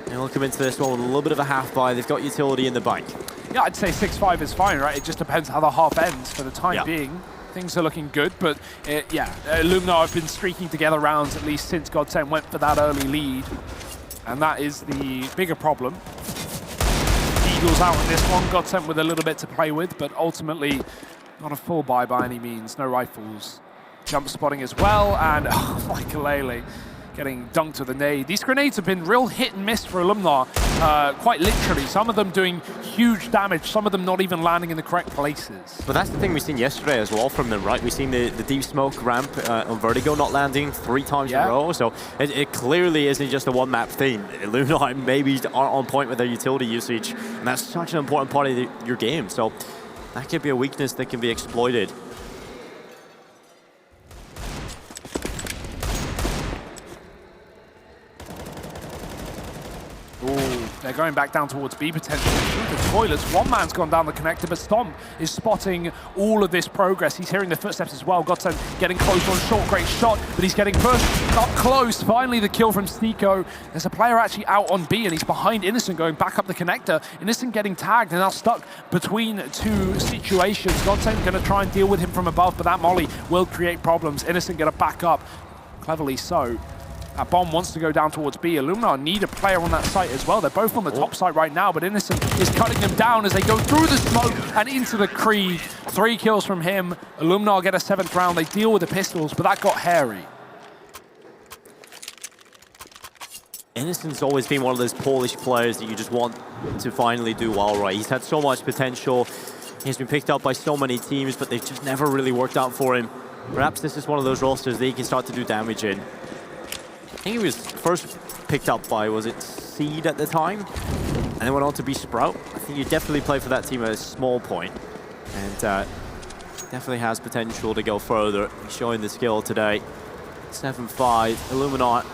They'll come into this one with a little bit of a half buy. They've got utility in the bank. Yeah, I'd say 6-5 is fine, right? It just depends how the half ends for the time being. Things are looking good, but Illuminar have been streaking together rounds at least since GODSENT went for that early lead. And that is the bigger problem. Eagles out in this one, GODSENT with a little bit to play with, but ultimately not a full buy by any means, no rifles. Jump spotting as well, and Michael getting dunked with a nade. These grenades have been real hit and miss for Illuminar, quite literally. Some of them doing huge damage, some of them not even landing in the correct places. But that's the thing we've seen yesterday as well from them, right? We've seen the deep smoke ramp on Vertigo not landing 3 times in a row, so it clearly isn't just a one-map thing. Illuminar maybe aren't on point with their utility usage, and that's such an important part of your game, so that could be a weakness that can be exploited. They're going back down towards B potentially through the toilets. One man's gone down the connector, but Stomp is spotting all of this progress. He's hearing the footsteps as well. GODSENT getting close on short, great shot, but he's getting pushed up close. Finally, the kill from Stiko. There's a player actually out on B, and he's behind Innocent going back up the connector. Innocent getting tagged and now stuck between 2 situations. GODSENT going to try and deal with him from above, but that molly will create problems. Innocent going to back up, cleverly so. That bomb wants to go down towards B. Illuminar need a player on that site as well. They're both on the top side right now, but Innocent is cutting them down as they go through the smoke and into the Creed. 3 kills from him. Illuminar get a 7th round. They deal with the pistols, but that got hairy. Innocent's always been one of those Polish players that you just want to finally do well, right? He's had so much potential. He's been picked up by so many teams, but they've just never really worked out for him. Perhaps this is one of those rosters that he can start to do damage in. I think he was first picked up by, was it Seed at the time? And then went on to be Sprout. I think you definitely play for that team at a small point. And definitely has potential to go further. He's showing the skill today. 7-5, Illuminar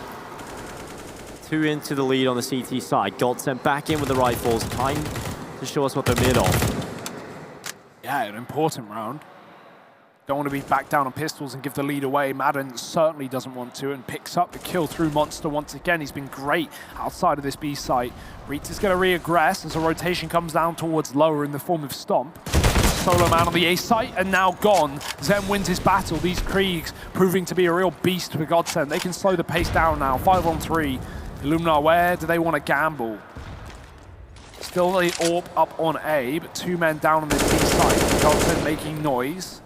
2 into the lead on the CT side. GODSENT back in with the rifles. Time to show us what they're mid of. Yeah, an important round. Don't want to be back down on pistols and give the lead away. Madden certainly doesn't want to, and picks up the kill through Monster once again. He's been great outside of this B site. Reitz is going to re-aggress as a rotation comes down towards lower in the form of Stomp. Solo man on the A site and now gone. Zen wins his battle. These Kriegs proving to be a real beast for GODSENT. They can slow the pace down now. 5-on-3. Illuminar, where do they want to gamble? Still the AWP up on A, but 2 men down on this B site. GODSENT making noise.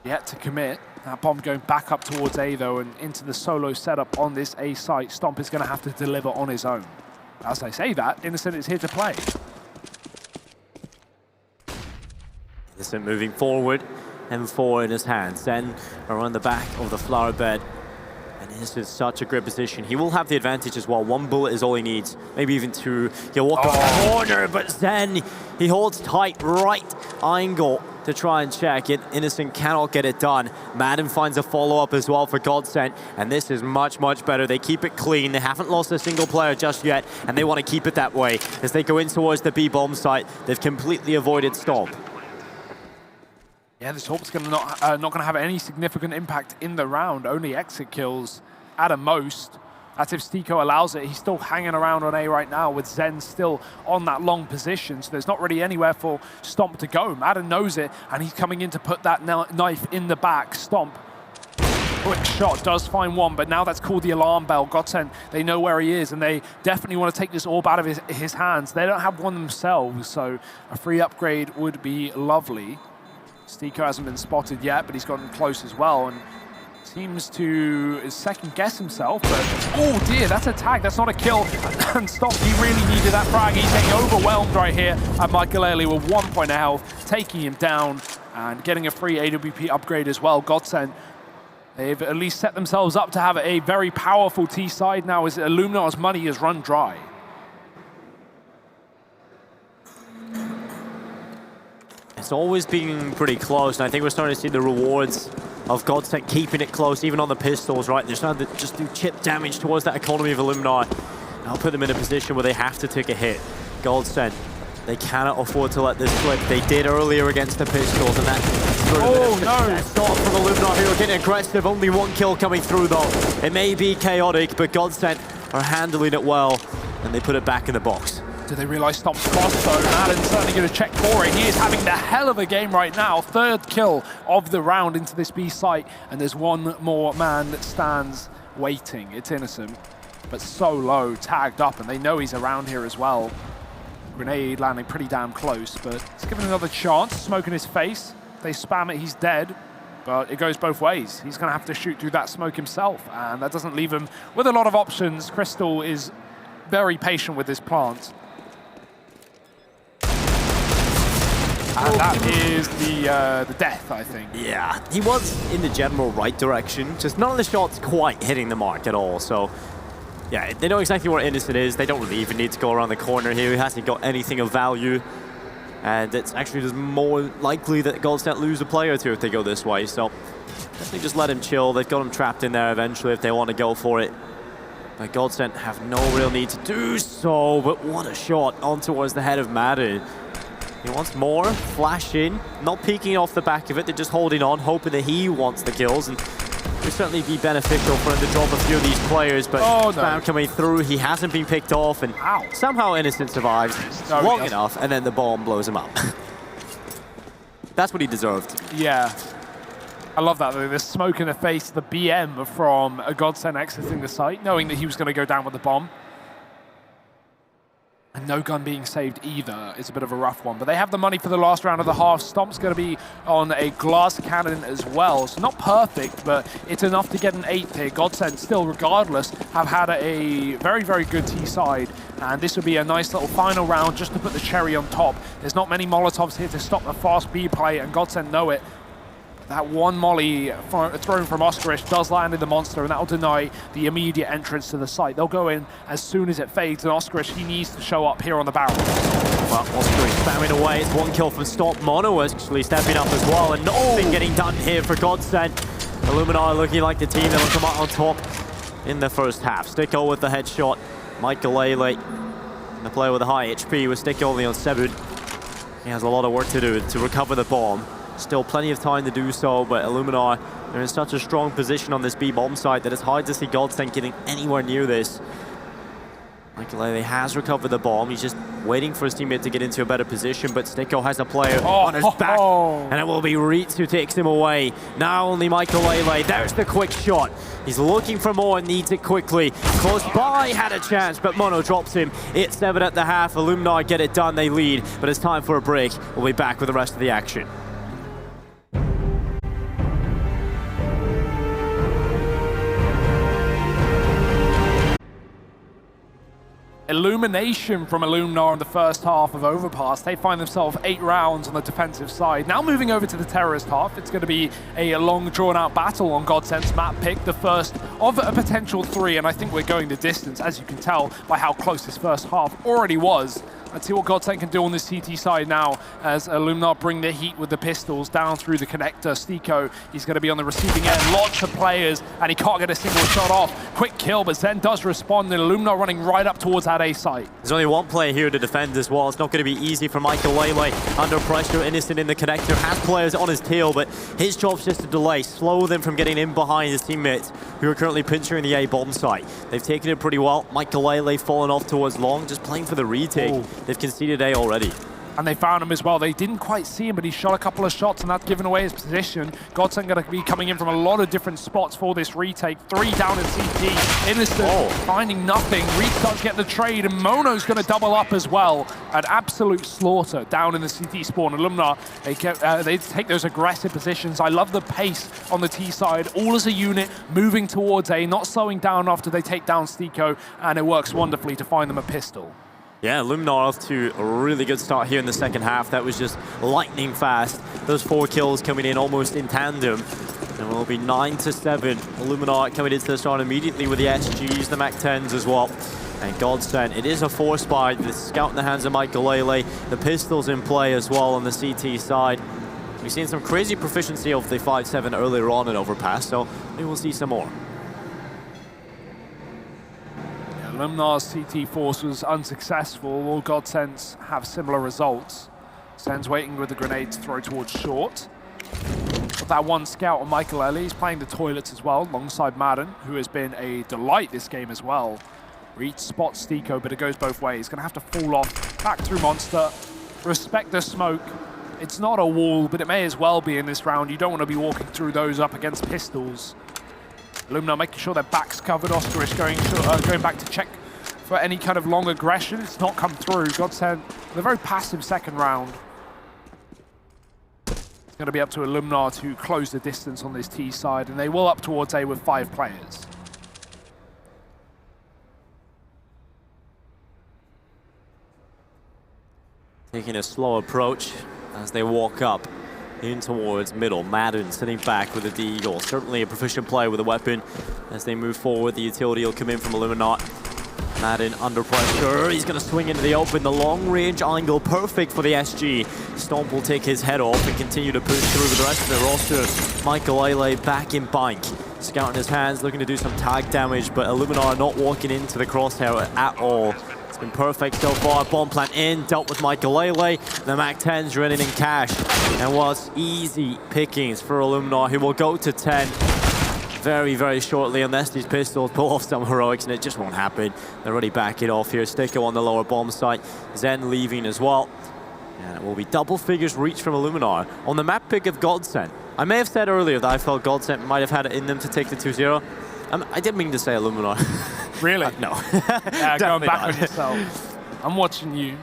Yet to commit. That bomb going back up towards A though, and into the solo setup on this A site. Stomp is going to have to deliver on his own. As I say that, Innocent is here to play. Innocent moving forward, M4 in his hands. Zen around the back of the flower bed. And this is such a great position. He will have the advantage as well. 1 bullet is all he needs, maybe even 2. He'll walk around the corner, but Zen, he holds tight, right angle to try and check it. Innocent cannot get it done. Madden finds a follow-up as well for GODSENT, and this is much, much better. They keep it clean. They haven't lost a single player just yet, and they want to keep it that way. As they go in towards the B bomb site, they've completely avoided Stomp. Yeah, this AWP's not going to have any significant impact in the round. Only exit kills at a most. That's if Stiko allows it. He's still hanging around on A right now with Zen still on that long position. So there's not really anywhere for Stomp to go. Madden knows it, and he's coming in to put that knife in the back. Stomp. Quick shot does find one, but now that's called the alarm bell. GODSENT, they know where he is, and they definitely want to take this AWP out of his hands. They don't have one themselves, so a free upgrade would be lovely. Stiko hasn't been spotted yet, but he's gotten close as well, and seems to second-guess himself, but oh dear, that's a tag, that's not a kill. And Stomp, he really needed that frag. He's getting overwhelmed right here, and Michael Ailey with 1 point of health, taking him down, and getting a free AWP upgrade as well. GODSENT, they've at least set themselves up to have a very powerful T side now, as Illuminar's money has run dry. It's always been pretty close, and I think we're starting to see the rewards of GODSENT keeping it close, even on the pistols, right? They're starting to just do chip damage towards that economy of Illuminar. I'll put them in a position where they have to take a hit. GODSENT, they cannot afford to let this slip. They did earlier against the pistols, and that stop from Illuminar, who are getting aggressive. Only 1 kill coming through, though. It may be chaotic, but GODSENT are handling it well, and they put it back in the box. Do they realize Stomp's crossed though? Madden's certainly going to check for it. He is having the hell of a game right now. 3rd kill of the round into this B site, and there's 1 more man that stands waiting. It's Innocent, but so low, tagged up, and they know he's around here as well. Grenade landing pretty damn close, but it's given another chance. Smoke in his face. If they spam it, he's dead. But it goes both ways. He's going to have to shoot through that smoke himself, and that doesn't leave him with a lot of options. Crystal is very patient with this plant. And that is the death, I think. Yeah, he was in the general right direction, just none of the shots quite hitting the mark at all. So, yeah, they know exactly where Innocent is. They don't really even need to go around the corner here. He hasn't got anything of value. And it's actually just more likely that GODSENT lose a player or two if they go this way. So, definitely just let him chill. They've got him trapped in there eventually if they want to go for it. But GODSENT have no real need to do so. But what a shot on towards the head of Madden. He wants more, flash in, not peeking off the back of it, they're just holding on, hoping that he wants the kills, and it would certainly be beneficial for him to drop a few of these players, but spam coming through, he hasn't been picked off, and somehow Innocent survives long enough, and then the bomb blows him up. That's what he deserved. Yeah. I love that though, the smoke in the face, the BM from a GODSENT exiting the site, knowing that he was going to go down with the bomb. And no gun being saved either is a bit of a rough one. But they have the money for the last round of the half. Stomp's going to be on a glass cannon as well. So not perfect, but it's enough to get an 8th here. GODSENT still, regardless, have had a very, very good T side. And this would be a nice little final round just to put the cherry on top. There's not many Molotovs here to stop the fast B play, and GODSENT know it. That 1 molly thrown from Oskarish does land in the monster, and that will deny the immediate entrance to the site. They'll go in as soon as it fades, and Oskarish, he needs to show up here on the barrel. Well, Oskarish spamming away. It's 1 kill from Stomp. Mono actually stepping up as well, and nothing getting done here for GODSENT. Illuminar looking like the team that will come out on top in the first half. Stiko with the headshot. Michael Ailey, the player with a high HP, with Stiko only on 7. He has a lot of work to do to recover the bomb. Still plenty of time to do so, but Illuminar, they're in such a strong position on this B bomb site that it's hard to see GODSENT getting anywhere near this. Michael Ailey has recovered the bomb. He's just waiting for his teammate to get into a better position, but Sticko has a player on his back, and it will be Reitz who takes him away. Now only Michael Ailey. There's the quick shot. He's looking for more and needs it quickly. Close by, had a chance, but Mono drops him. It's 7 at the half. Illuminar get it done, they lead, but it's time for a break. We'll be back with the rest of the action. Illumination from Illuminar in the first half of Overpass. They find themselves 8 rounds on the defensive side. Now moving over to the terrorist half, it's going to be a long drawn-out battle on GODSENT's map pick, the first of a potential 3, and I think we're going the distance, as you can tell by how close this first half already was. Let's see what GODSENT can do on this CT side now as Illuminar bring the heat with the pistols down through the connector. Sticko, he's going to be on the receiving end. Lots of players, and he can't get a single shot off. Quick kill, but Zen does respond, and Illuminar running right up towards that A site. There's only one player here to defend as well. It's not going to be easy for Michael Ailey. Under pressure, Innocent in the connector, has players on his tail, but his job's just to delay, slow them from getting in behind his teammates who are currently pinching the A bomb site. They've taken it pretty well. Michael Ailey falling off towards long, just playing for the retake. Ooh. They've conceded A already. And they found him as well. They didn't quite see him, but he shot a couple of shots, and that's given away his position. GODSENT going to be coming in from a lot of different spots for this retake. 3 down in CT. Innocent finding nothing. Reitz does get the trade, and Mono's going to double up as well. An absolute slaughter down in the CT spawn. Illuminar, they take those aggressive positions. I love the pace on the T side. All as a unit, moving towards A, not slowing down after they take down Sticko, and it works wonderfully to find them a pistol. Yeah, Illuminar off to a really good start here in the second half. That was just lightning fast. Those 4 kills coming in almost in tandem. And we'll be 9-7. Illuminar coming into the start immediately with the SGs, the MAC-10s as well. And GODSENT, it is a 4-spy. The scout in the hands of Michael Ailey. The pistols in play as well on the CT side. We've seen some crazy proficiency of the 5-7 earlier on in Overpass, so maybe we'll see some more. Illuminar's CT force was unsuccessful. All GODSENTs have similar results. Zen's waiting with the grenade to throw towards short. Got that one scout on Michael Ailey. He's playing the toilets as well, alongside Madden, who has been a delight this game as well. Reitz spots Sticko, but it goes both ways. Going to have to fall off, back through Monster. Respect the smoke. It's not a wall, but it may as well be in this round. You don't want to be walking through those up against pistols. Illuminar making sure their back's covered. Oscarish going back to check for any kind of long aggression. It's not come through. GODSENT, a very passive second round. It's going to be up to Illuminar to close the distance on this T side, and they will up towards A with 5 players. Taking a slow approach as they walk up in towards middle. Madden sitting back with a D-Eagle. Certainly a proficient player with a weapon. As they move forward, the utility will come in from Illuminar. Madden under pressure. He's going to swing into the open. The long-range angle, perfect for the SG. Stomp will take his head off and continue to push through with the rest of the roster. Michael Ailey back in bank. Scout in his hands, looking to do some tag damage, but Illuminar not walking into the crosshair at all. It's been perfect so far. Bomb plant in, dealt with Michael Ailey. The MAC-10's running in cash. And was easy pickings for Illuminar, who will go to 10 very, very shortly, unless these pistols pull off some heroics, and it just won't happen. They're already backing off here. Sticko on the lower bomb site. Zen leaving as well. And it will be double figures reach from Illuminar. On the map pick of GODSENT, I may have said earlier that I felt GODSENT might have had it in them to take the 2-0. I didn't mean to say Illuminar. Really? No. Yeah, going back on yourself. I'm watching you.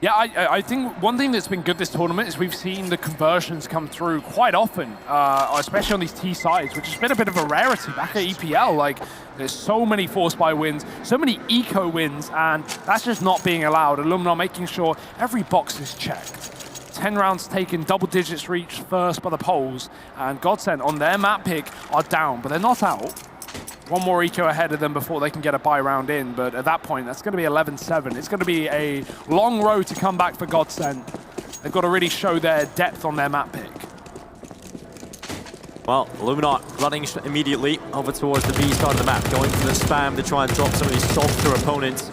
Yeah, I think one thing that's been good this tournament is we've seen the conversions come through quite often, especially on these T sides, which has been a bit of a rarity back at EPL. Like, there's so many force buy wins, so many eco wins, and that's just not being allowed. Illuminar making sure every box is checked. 10 rounds taken, double digits reached first by the Poles, and GODSENT on their map pick are down, but they're not out. One more eco ahead of them before they can get a buy round in, but at that point, that's going to be 11-7. It's going to be a long road to come back for GODSENT. They've got to really show their depth on their map pick. Well, Illuminar running immediately over towards the B side of the map, going for the spam to try and drop some of these softer opponents.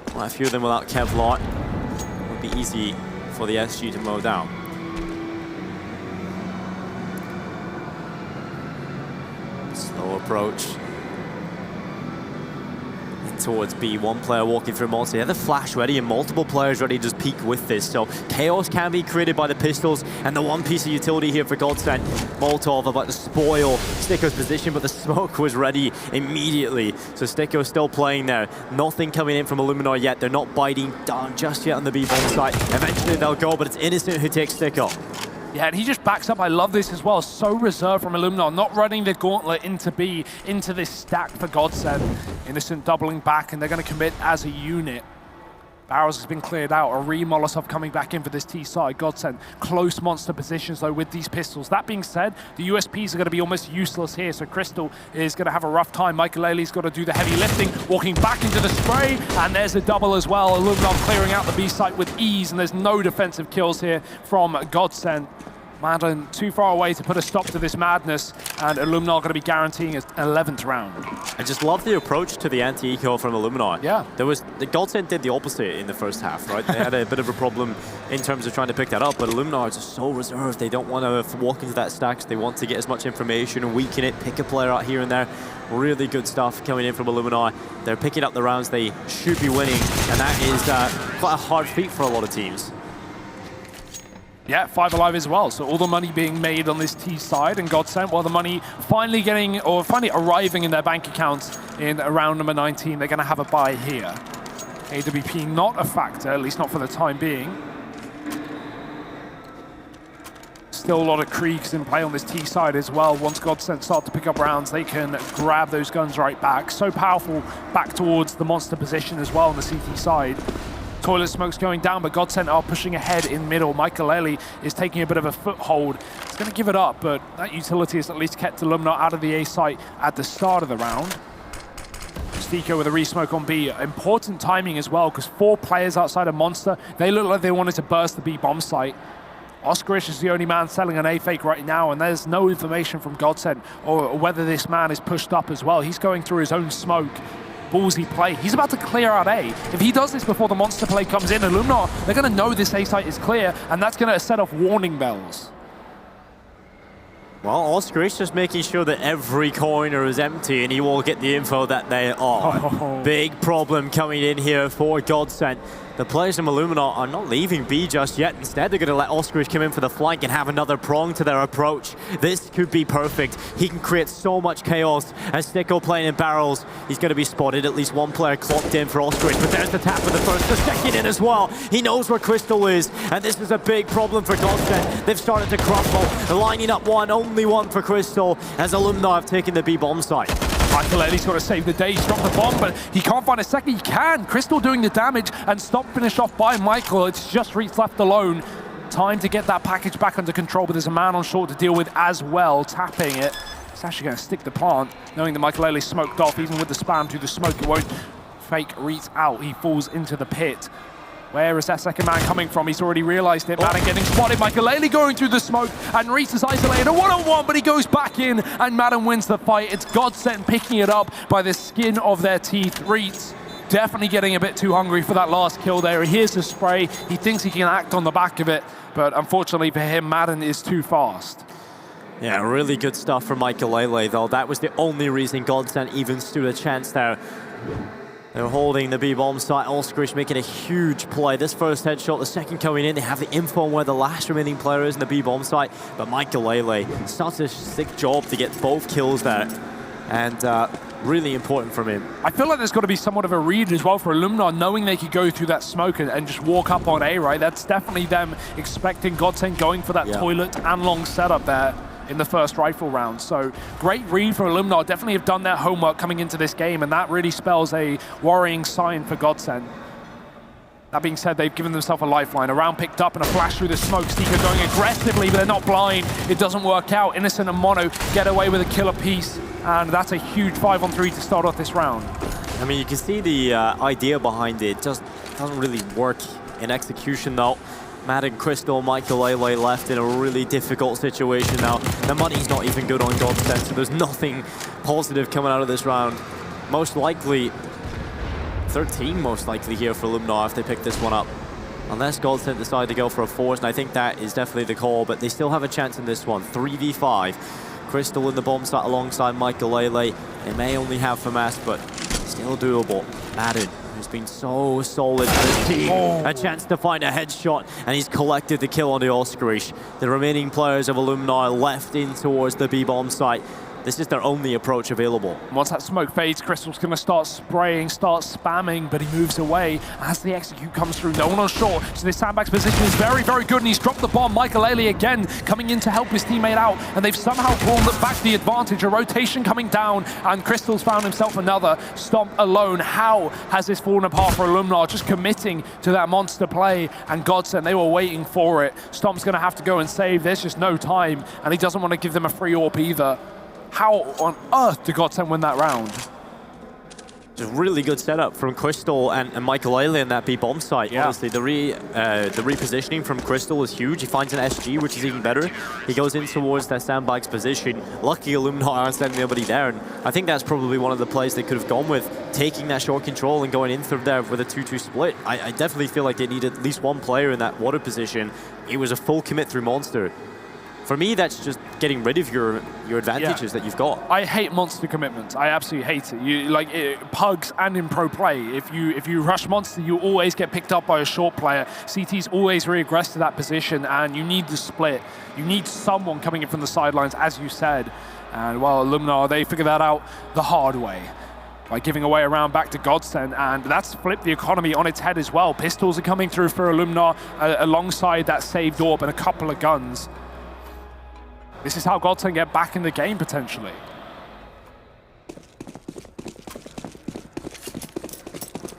Quite a few of them without Kevlar. It would be easy for the SG to mow down. approach. Towards B, one player walking through Monster. They have the flash ready and multiple players ready to just peek with this. So chaos can be created by the pistols and the one piece of utility here for GODSENT. Molotov about to spoil Sticko's position, but the smoke was ready immediately. So Sticko's still playing there. Nothing coming in from Illuminar yet. They're not biting down just yet on the B bomb site. Eventually they'll go, but it's Innocent who takes Sticko. Yeah, and he just backs up. I love this as well. So reserved from Illuminar, not running the gauntlet into B, into this stack for GODSENT. Innocent doubling back, and they're going to commit as a unit. Barrels has been cleared out. A Molotov coming back in for this T side. GODSENT close monster positions though with these pistols. That being said, the USPs are going to be almost useless here, so Crystal is going to have a rough time. Michael-Ailei's got to do the heavy lifting, walking back into the spray, and there's a double as well. Illuminar clearing out the B site with ease, and there's no defensive kills here from GODSENT. Madden too far away to put a stop to this madness, and Illuminar going to be guaranteeing an 11th round. I just love the approach to the anti-eco from Illuminar. Yeah. The GODSENT did the opposite in the first half, right? They had a bit of a problem in terms of trying to pick that up, but Illuminar is just so reserved. They don't want to walk into that stack. So they want to get as much information and weaken it, pick a player out here and there. Really good stuff coming in from Illuminar. They're picking up the rounds they should be winning, and that is quite a hard feat for a lot of teams. Yeah, 5 alive as well. So all the money being made on this T side, and GODSENT, while the money finally arriving in their bank accounts in round number 19, they're going to have a buy here. AWP not a factor, at least not for the time being. Still a lot of creeks in play on this T side as well. Once GODSENT start to pick up rounds, they can grab those guns right back. So powerful back towards the monster position as well on the CT side. Toilet smoke's going down, but GODSENT are pushing ahead in middle. Michael-Ailei is taking a bit of a foothold. He's going to give it up, but that utility has at least kept Illuminar out of the A site at the start of the round. Stico with a re-smoke on B. Important timing as well, because 4 players outside of Monster, they look like they wanted to burst the B bomb site. Oscarish is the only man selling an A fake right now, and there's no information from GODSENT or whether this man is pushed up as well. He's going through his own smoke. Ballsy play. He's about to clear out A. If he does this before the monster play comes in, Illuminar, they're going to know this A site is clear, and that's going to set off warning bells. Well, Oscarish just making sure that every corner is empty, and he will get the info that they are. Oh. Big problem coming in here for GODSENT. The players from Illuminar are not leaving B just yet. Instead, they're going to let Oscarish come in for the flank and have another prong to their approach. This could be perfect. He can create so much chaos. As Sticko playing in barrels, he's going to be spotted. At least one player clocked in for Oscarish, but there's the tap for the first. The second in as well. He knows where Crystal is, and this is a big problem for GODSENT. They've started to crumble. They're lining up only one for Crystal, as Illuminar have taken the B bomb site. Michael-Ailei's got to save the day. He's dropped the bomb, but he can't find a second. He can. Crystal doing the damage, and stop finished off by Michael. It's just Reitz left alone. Time to get that package back under control, but there's a man on short to deal with as well, tapping it. It's actually going to stick the plant, knowing that Michael-Ailei smoked off. Even with the spam through the smoke, it won't fake Reitz out. He falls into the pit. Where is that second man coming from? He's already realized it. Madden getting spotted. Michael-Ailei going through the smoke, and Reitz is isolated. A one-on-one, but he goes back in, and Madden wins the fight. It's GODSENT picking it up by the skin of their teeth. Reitz definitely getting a bit too hungry for that last kill there. Here's the spray. He thinks he can act on the back of it, but unfortunately for him, Madden is too fast. Yeah, really good stuff from Michael-Ailei, though. That was the only reason GODSENT even stood a chance there. They're holding the B-bomb site. Oscarish making a huge play. This first headshot, the second coming in. They have the info on where the last remaining player is in the B-bomb site. But Michael-Ailei, such a sick job to get both kills there. And really important from him. I feel like there's got to be somewhat of a read as well for Illuminar, knowing they could go through that smoke and just walk up on A, right? That's definitely them expecting GODSENT going for that toilet and long setup there in the first rifle round. So great read for Illuminar. Definitely have done their homework coming into this game, and that really spells a worrying sign for GODSENT. That being said, they've given themselves a lifeline. A round picked up and a flash through the smoke. Stico going aggressively, but they're not blind. It doesn't work out. Innocent and Mono get away with a killer piece, and that's a huge 5-on-3 to start off this round. I mean, you can see the idea behind it. Just doesn't really work in execution, though. Madden, Crystal, Michael-Ailei left in a really difficult situation now. The money's not even good on GODSENT, so there's nothing positive coming out of this round. Most likely, 13 most likely here for Illuminar if they pick this one up. Unless GODSENT decide to go for a force, and I think that is definitely the call, but they still have a chance in this one. 3v5. Crystal in the bomb site alongside Michael Lele. They may only have FAMAS, but still doable. Madden, who's been so solid for his team, a chance to find a headshot, and he's collected the kill on the Oscarish. The remaining players of Illuminar left in towards the B-bomb site. This is their only approach available. Once that smoke fades, Crystal's going to start spraying, start spamming, but he moves away as the execute comes through. No one on short, so this sandbag's position is very, very good, and he's dropped the bomb. Michael Lele again coming in to help his teammate out, and they've somehow pulled back the advantage. A rotation coming down, and Crystal's found himself another. Stomp alone. How has this fallen apart for Illuminar? Just committing to that monster play, and GODSENT, they were waiting for it. Stomp's going to have to go and save. There's just no time, and he doesn't want to give them a free AWP either. How on earth did GODSENT win that round? Just really good setup from Crystal and Michael Lele in that B-bomb site. Yeah. Honestly, the repositioning from Crystal is huge. He finds an SG, which is even better. He goes in towards that sandbag's position. Lucky Illuminar aren't sending anybody there. And I think that's probably one of the plays they could have gone with, taking that short control and going in through there with a 2-2 split. I definitely feel like they needed at least one player in that water position. It was a full commit through Monster. For me, that's just getting rid of your advantages that you've got. I hate monster commitments. I absolutely hate it. You like pugs and in pro play. If you rush monster, you always get picked up by a short player. CT's always regress to that position, and you need the split. You need someone coming in from the sidelines, as you said. And well, Illuminar, they figure that out the hard way by giving away around back to GODSENT, and that's flipped the economy on its head as well. Pistols are coming through for Illuminar alongside that saved AWP and a couple of guns. This is how GODSENT get back in the game, potentially.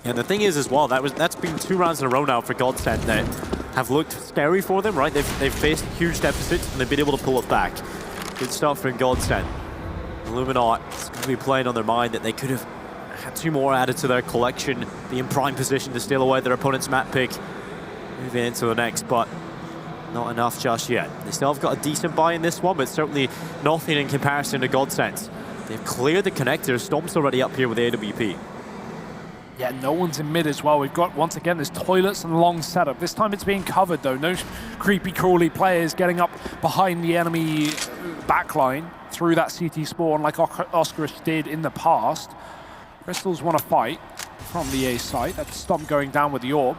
And the thing is as well, that's been 2 rounds in a row now for GODSENT that have looked scary for them, right? They've faced huge deficits and they've been able to pull it back. Good stuff from GODSENT. Illuminar is going to be playing on their mind that they could have had 2 more added to their collection, be in prime position to steal away their opponent's map pick, moving into the next, but not enough just yet. They still have got a decent buy in this one, but certainly nothing in comparison to GODSENT. They've cleared the connector. Stomp's already up here with the AWP. Yeah, no one's in mid as well. We've got, once again, this toilets and long setup. This time it's being covered, though. No creepy, crawly players getting up behind the enemy backline through that CT spawn like Oscarish did in the past. Crystals want to fight from the A site. That's Stomp going down with the AWP.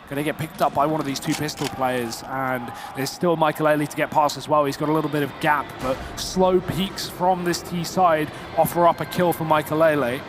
Going to get picked up by one of these 2 pistol players, and there's still Michael Lele to get past as well. He's got a little bit of gap, but slow peaks from this T side offer up a kill for Michael Lele.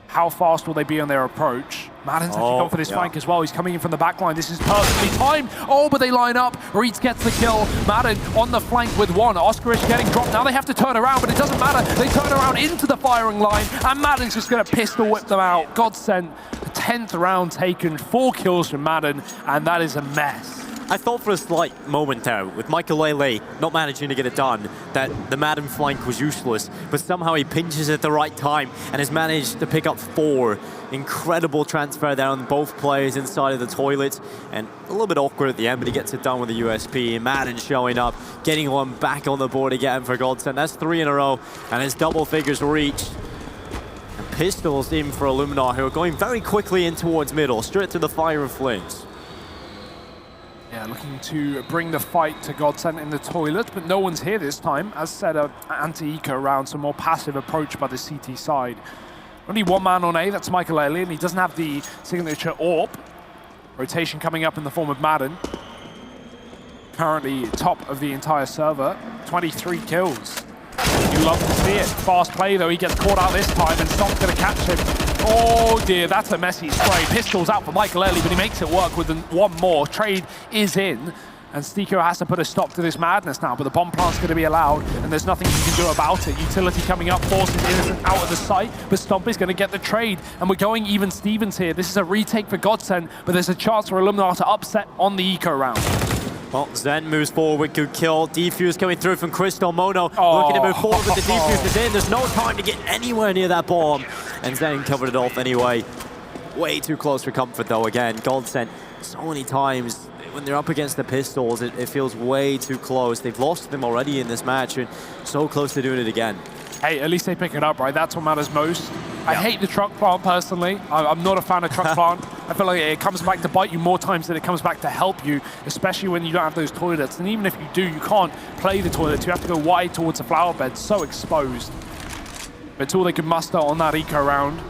How fast will they be on their approach? Madden's actually gone for this flank as well. He's coming in from the back line. This is perfectly timed. Oh, but they line up. Reeds gets the kill. Madden on the flank with 1. Oscarish getting dropped. Now they have to turn around, but it doesn't matter. They turn around into the firing line, and Madden's just going to pistol whip them out. GODSENT, 10th round taken, 4 kills from Madden, and that is a mess. I thought for a slight moment there, with Michael Lele not managing to get it done, that the Madden flank was useless, but somehow he pinches at the right time and has managed to pick up 4. Incredible transfer there on both players inside of the toilet, and a little bit awkward at the end, but he gets it done with the USP. Madden showing up, getting one back on the board again for GODSENT. That's 3 in a row, and his double figures reached. And pistols in for Illuminar, who are going very quickly in towards middle, straight to the fire and flames. Yeah, looking to bring the fight to GODSENT in the toilet, but no one's here this time. As said, an anti-eco round, some more passive approach by the CT side. Only 1 man on A, that's Michael Lele, and he doesn't have the signature AWP. Rotation coming up in the form of Madden. Currently top of the entire server, 23 kills. You love to see it. Fast play though, he gets caught out this time, and Stomp's going to catch him. Oh dear, that's a messy spray. Pistols out for Michael Lele, but he makes it work with 1 more. Trade is in, and Stiko has to put a stop to this madness now, but the bomb plant's going to be allowed, and there's nothing you can do about it. Utility coming up, forces Innocent out of the site, but Stomp is going to get the trade, and we're going even Stevens here. This is a retake for GODSENT, but there's a chance for Illuminar to upset on the eco round. Well, Zen moves forward, good kill. Defuse coming through from Crystal. Mono looking to move forward with the defuse is in. There's no time to get anywhere near that bomb. And Zen covered it off anyway. Way too close for comfort though again. GODSENT, so many times when they're up against the pistols, it feels way too close. They've lost them already in this match and so close to doing it again. Hey, at least they pick it up, right? That's what matters most. I hate the truck plant personally. I'm not a fan of truck plant. I feel like it comes back to bite you more times than it comes back to help you, especially when you don't have those toilets. And even if you do, you can't play the toilets. You have to go wide towards the flower bed, so exposed. But it's all they can muster on that eco round.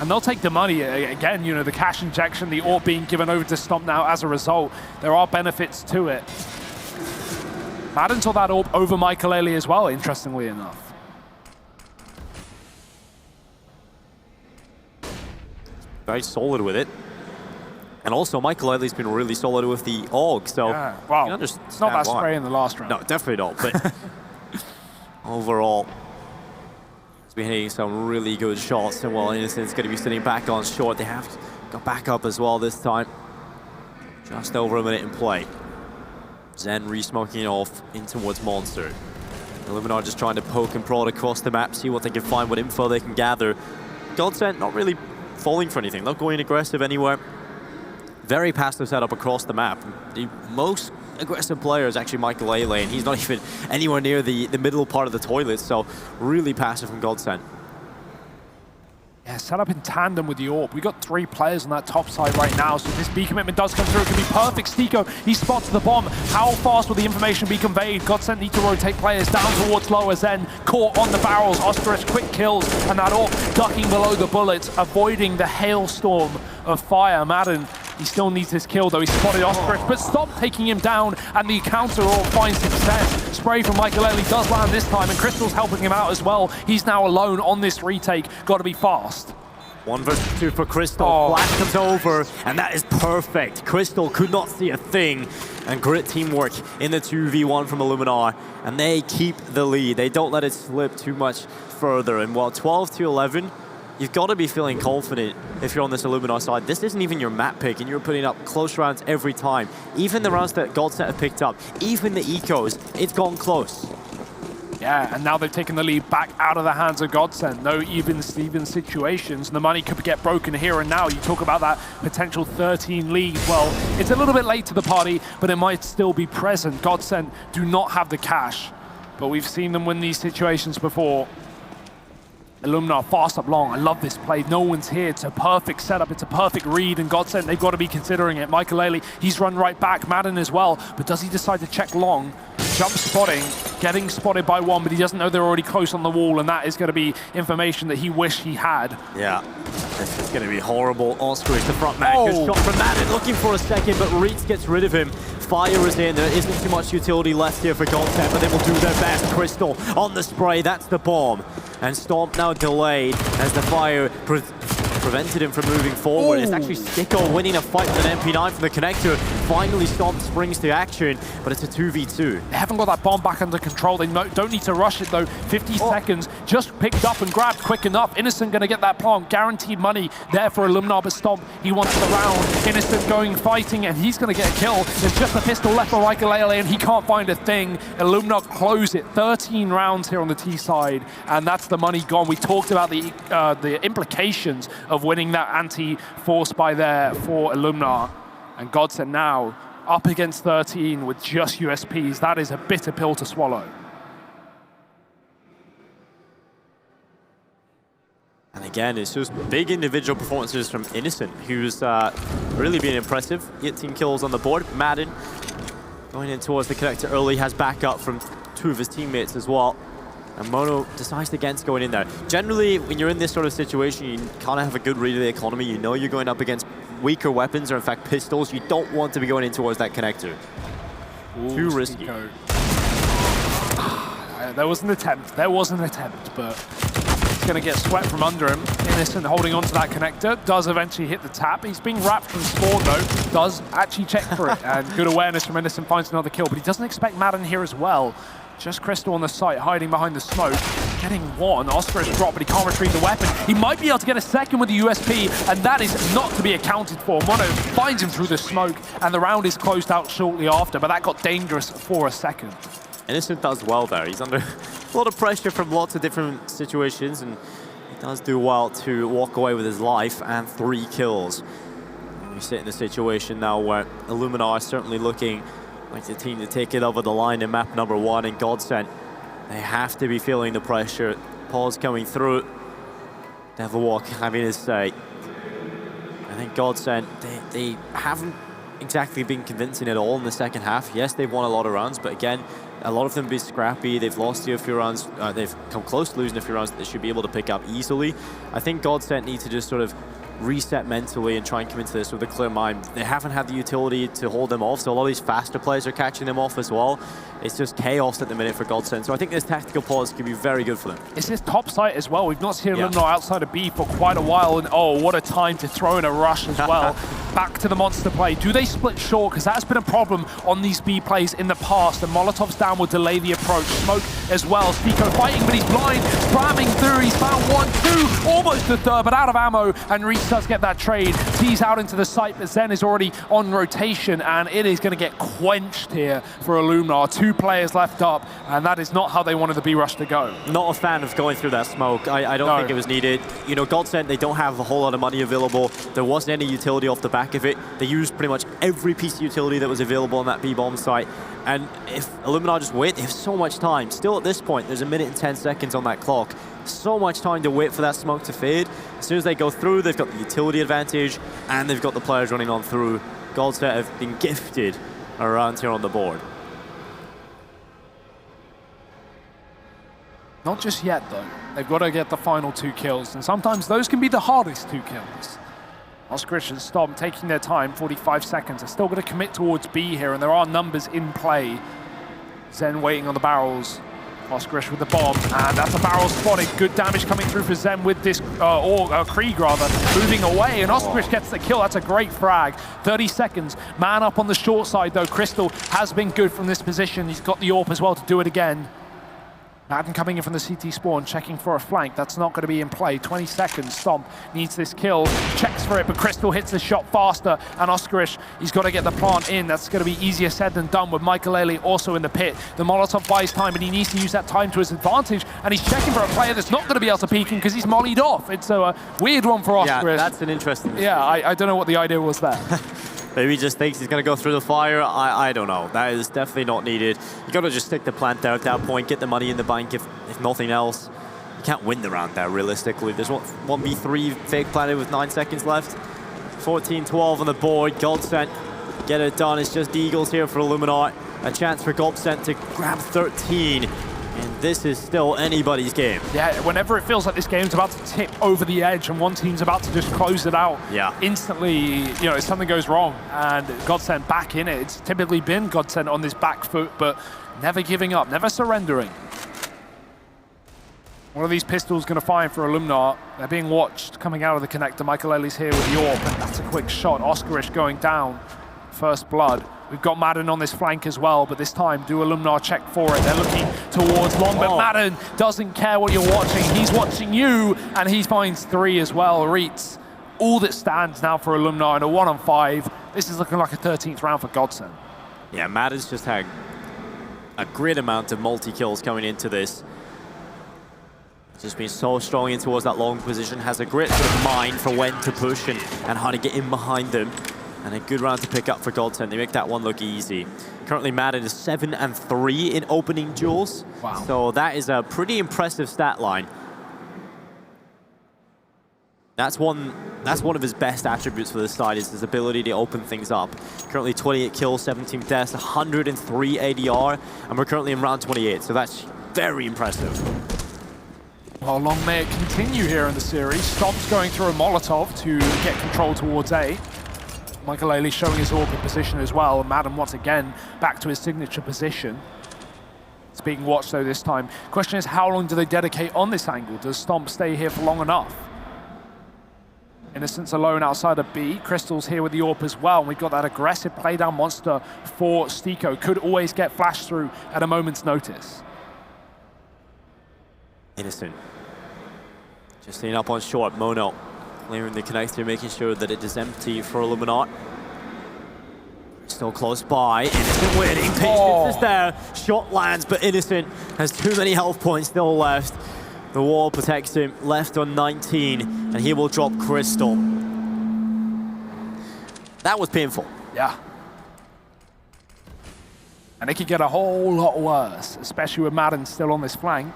And they'll take the money. Again, you know, the cash injection, the AWP being given over to Stomp now as a result. There are benefits to it. Madden saw that AWP over Michael as well, interestingly enough. Very solid with it. And also, Michael Ailey's been really solid with the AUG, so... Yeah, wow. It's not that spray in the last round. No, definitely not, but overall, he's been hitting some really good shots, and while Innocent's going to be sitting back on short, they have got back up as well this time. Just over a minute in play. Zen re-smoking off in towards Monster. Illuminar just trying to poke and prod across the map, see what they can find, what info they can gather. GODSENT not really falling for anything, not going aggressive anywhere. Very passive setup across the map. The most aggressive player is actually Michael Ailey, and he's not even anywhere near the middle part of the toilet, so really passive from GODSENT. Yeah, set up in tandem with the AWP. We got 3 players on that top side right now, so if this B commitment does come through, it can be perfect. Stiko, he spots the bomb. How fast will the information be conveyed? GODSENT need to rotate players down towards lower. Zen caught on the barrels. Ostrich quick kills, and that AWP ducking below the bullets, avoiding the hailstorm of fire. Madden, he still needs his kill, though. He spotted Ostrich, but stopped taking him down, and the counter AWP finds success. Spray from Michael Ailey does land this time, and Crystal's helping him out as well. He's now alone on this retake. Got to be fast. 1 versus 2 for Crystal. Flash comes over, and that is perfect. Crystal could not see a thing, and great teamwork in the 2v1 from Illuminar, and they keep the lead. They don't let it slip too much further, and while 12 to 11, you've got to be feeling confident if you're on this Illuminar side. This isn't even your map pick, and you're putting up close rounds every time. Even the rounds that GODSENT have picked up, even the ecos, it's gone close. Yeah, and now they've taken the lead back out of the hands of GODSENT. No even-Steven situations, and the money could get broken here and now. You talk about that potential 13 lead. Well, it's a little bit late to the party, but it might still be present. GODSENT do not have the cash, but we've seen them win these situations before. Illuminar fast up long. I love this play. No one's here. It's a perfect setup. It's a perfect read, and GODSENT, they've got to be considering it. Michael Ailey, he's run right back. Madden as well, but does he decide to check long? Jump spotting, getting spotted by one, but he doesn't know they're already close on the wall, and that is going to be information that he wished he had. Yeah, this is going to be horrible. Oscar is the front man. Good shot from Madden, looking for a second, but Reeds gets rid of him. Fire is in. There isn't too much utility left here for GODSENT, but they will do their best. Crystal on the spray. That's the bomb. And Stomp now delayed as the fire prevented him from moving forward. It's actually Stiko winning a fight with an MP9 from the connector. Finally, Stomp springs to action, but it's a 2v2. They haven't got that bomb back under control. They don't need to rush it, though. 50 seconds, just picked up and grabbed quick enough. Innocent going to get that plant. Guaranteed money there for Illuminar, but Stomp, he wants the round. Innocent going fighting, and he's going to get a kill. There's just a pistol left for Michael Ailey, and he can't find a thing. Illuminar close it. 13 rounds here on the T side, and that's the money gone. We talked about the implications of winning that anti-force by there for Illuminar. And GODSENT now up against 13 with just USPs. That is a bitter pill to swallow. And again, it's just big individual performances from Innocent, who's really been impressive. 18 kills on the board. Madden going in towards the connector early, has backup from 2 of his teammates as well. And Mono decides against going in there. Generally, when you're in this sort of situation, you kind of have a good read of the economy. You know you're going up against weaker weapons, or in fact pistols. You don't want to be going in towards that connector. Too risky. There was an attempt. There was an attempt, but it's going to get swept from under him. Innocent holding onto that connector. Does eventually hit the tap. He's being wrapped from spawn, though. Does actually check for it. And good awareness from Innocent, finds another kill. But he doesn't expect Madden here as well. Just Crystal on the site, hiding behind the smoke. Getting one. Oscar is dropped, but he can't retrieve the weapon. He might be able to get a second with the USP, and that is not to be accounted for. Mono finds him through the smoke, and the round is closed out shortly after, but that got dangerous for a second. Innocent does well there. He's under a lot of pressure from lots of different situations, and he does do well to walk away with his life and 3 kills. We sit in a situation now where Illuminar is certainly looking like the team to take it over the line in map number 1, and GODSENT, they have to be feeling the pressure. Paul's coming through. Devilwalk having his say. And think GODSENT, they haven't exactly been convincing at all in the second half. Yes, they've won a lot of rounds, but again, a lot of them have been scrappy. They've lost a few rounds. They've come close to losing a few rounds that they should be able to pick up easily. I think GODSENT need to just sort of reset mentally and try and come into this with a clear mind. They haven't had the utility to hold them off, so a lot of these faster players are catching them off as well. It's just chaos at the minute for GODSENT, so I think this tactical pause could be very good for them. It's his top site as well. We've not seen Illuminar outside of B for quite a while, and oh, what a time to throw in a rush as well. Back to the monster play. Do they split short? Because that's been a problem on these B plays in the past. The Molotov's down will delay the approach. Smoke as well. Stico fighting, but he's blind. Spamming through. He's found 1, 2, almost the third, but out of ammo. And Reese does get that trade. Tees out into the site, but Zen is already on rotation, and it is going to get quenched here for Illuminar. 2 players left up, and that is not how they wanted the B rush to go. Not a fan of going through that smoke. I don't think it was needed. You know, GODSENT, they don't have a whole lot of money available. There wasn't any utility off the back of it. They used pretty much every piece of utility that was available on that B-bomb site. And if Illuminar just wait, they have so much time. Still at this point, there's 1 minute and 10 seconds on that clock. So much time to wait for that smoke to fade. As soon as they go through, they've got the utility advantage, and they've got the players running on through. GODSENT have been gifted around here on the board. Not just yet, though. They've got to get the final 2 kills, and sometimes those can be the hardest 2 kills. Oscarish and Stomp taking their time, 45 seconds. They're still going to commit towards B here, and there are numbers in play. Zen waiting on the barrels. Oscarish with the bomb, and that's a barrel spotted. Good damage coming through for Zen with this, Krieg rather, moving away, and Oscarish gets the kill. That's a great frag. 30 seconds. Man up on the short side, though. Crystal has been good from this position. He's got the AWP as well to do it again. Madden coming in from the CT spawn, checking for a flank. That's not going to be in play. 20 seconds. Stomp needs this kill. Checks for it, but Crystal hits the shot faster. And Oscarish, he's got to get the plant in. That's going to be easier said than done with Michael also in the pit. The Molotov buys time, but he needs to use that time to his advantage. And he's checking for a player that's not going to be able to peek him because he's mollied off. It's a weird one for Oscarish. Yeah, that's an interesting decision. Yeah, I don't know what the idea was there. Maybe he just thinks he's going to go through the fire. I don't know. That is definitely not needed. You got to just stick the plant there at that point, get the money in the bank if nothing else. You can't win the round there, realistically. There's 1v3 fake planted with 9 seconds left. 14-12 on the board. GODSENT get it done. It's just Eagles here for Illuminar. A chance for GODSENT to grab 13. And this is still anybody's game. Yeah, whenever it feels like this game's about to tip over the edge and one team's about to just close it out, instantly, you know, something goes wrong. And GODSENT back in it. It's typically been GODSENT on this back foot, but never giving up, never surrendering. One of these pistols going to fire for Illuminar. They're being watched coming out of the connector. Michael Ellie's here with the AWP, and that's a quick shot. Oscarish going down. First blood. We've got Madden on this flank as well, but this time, do Illuminar check for it. They're looking towards long, but Madden doesn't care what you're watching. He's watching you, and he finds 3 as well. Reitz, all that stands now for Illuminar in a 1-on-5. This is looking like a 13th round for GODSENT. Yeah, Madden's just had a great amount of multi-kills coming into this. Just been so strong in towards that long position, has a great sort of mind for when to push and how to get in behind them. And a good round to pick up for GODSENT. They make that one look easy. Currently, Madden is 7-3 in opening duels. Wow. So that is a pretty impressive stat line. That's one of his best attributes for this side, is his ability to open things up. Currently 28 kills, 17 deaths, 103 ADR, and we're currently in round 28, so that's very impressive. Well, long may it continue here in the series. Stomp's going through a Molotov to get control towards A. Michael Ailey showing his AWP position as well. And Madden once again back to his signature position. It's being watched though this time. Question is, how long do they dedicate on this angle? Does Stomp stay here for long enough? Innocence alone outside of B. Crystal's here with the AWP as well. And we've got that aggressive playdown monster for Stico. Could always get flashed through at a moment's notice. Innocent. Just staying up on short. Mono clearing the connector, making sure that it is empty for Illuminar. Still close by. Innocent waiting. Patience is there. Shot lands, but Innocent has too many health points still left. The wall protects him. Left on 19, and he will drop Crystal. That was painful. Yeah. And it could get a whole lot worse, especially with Madden still on this flank.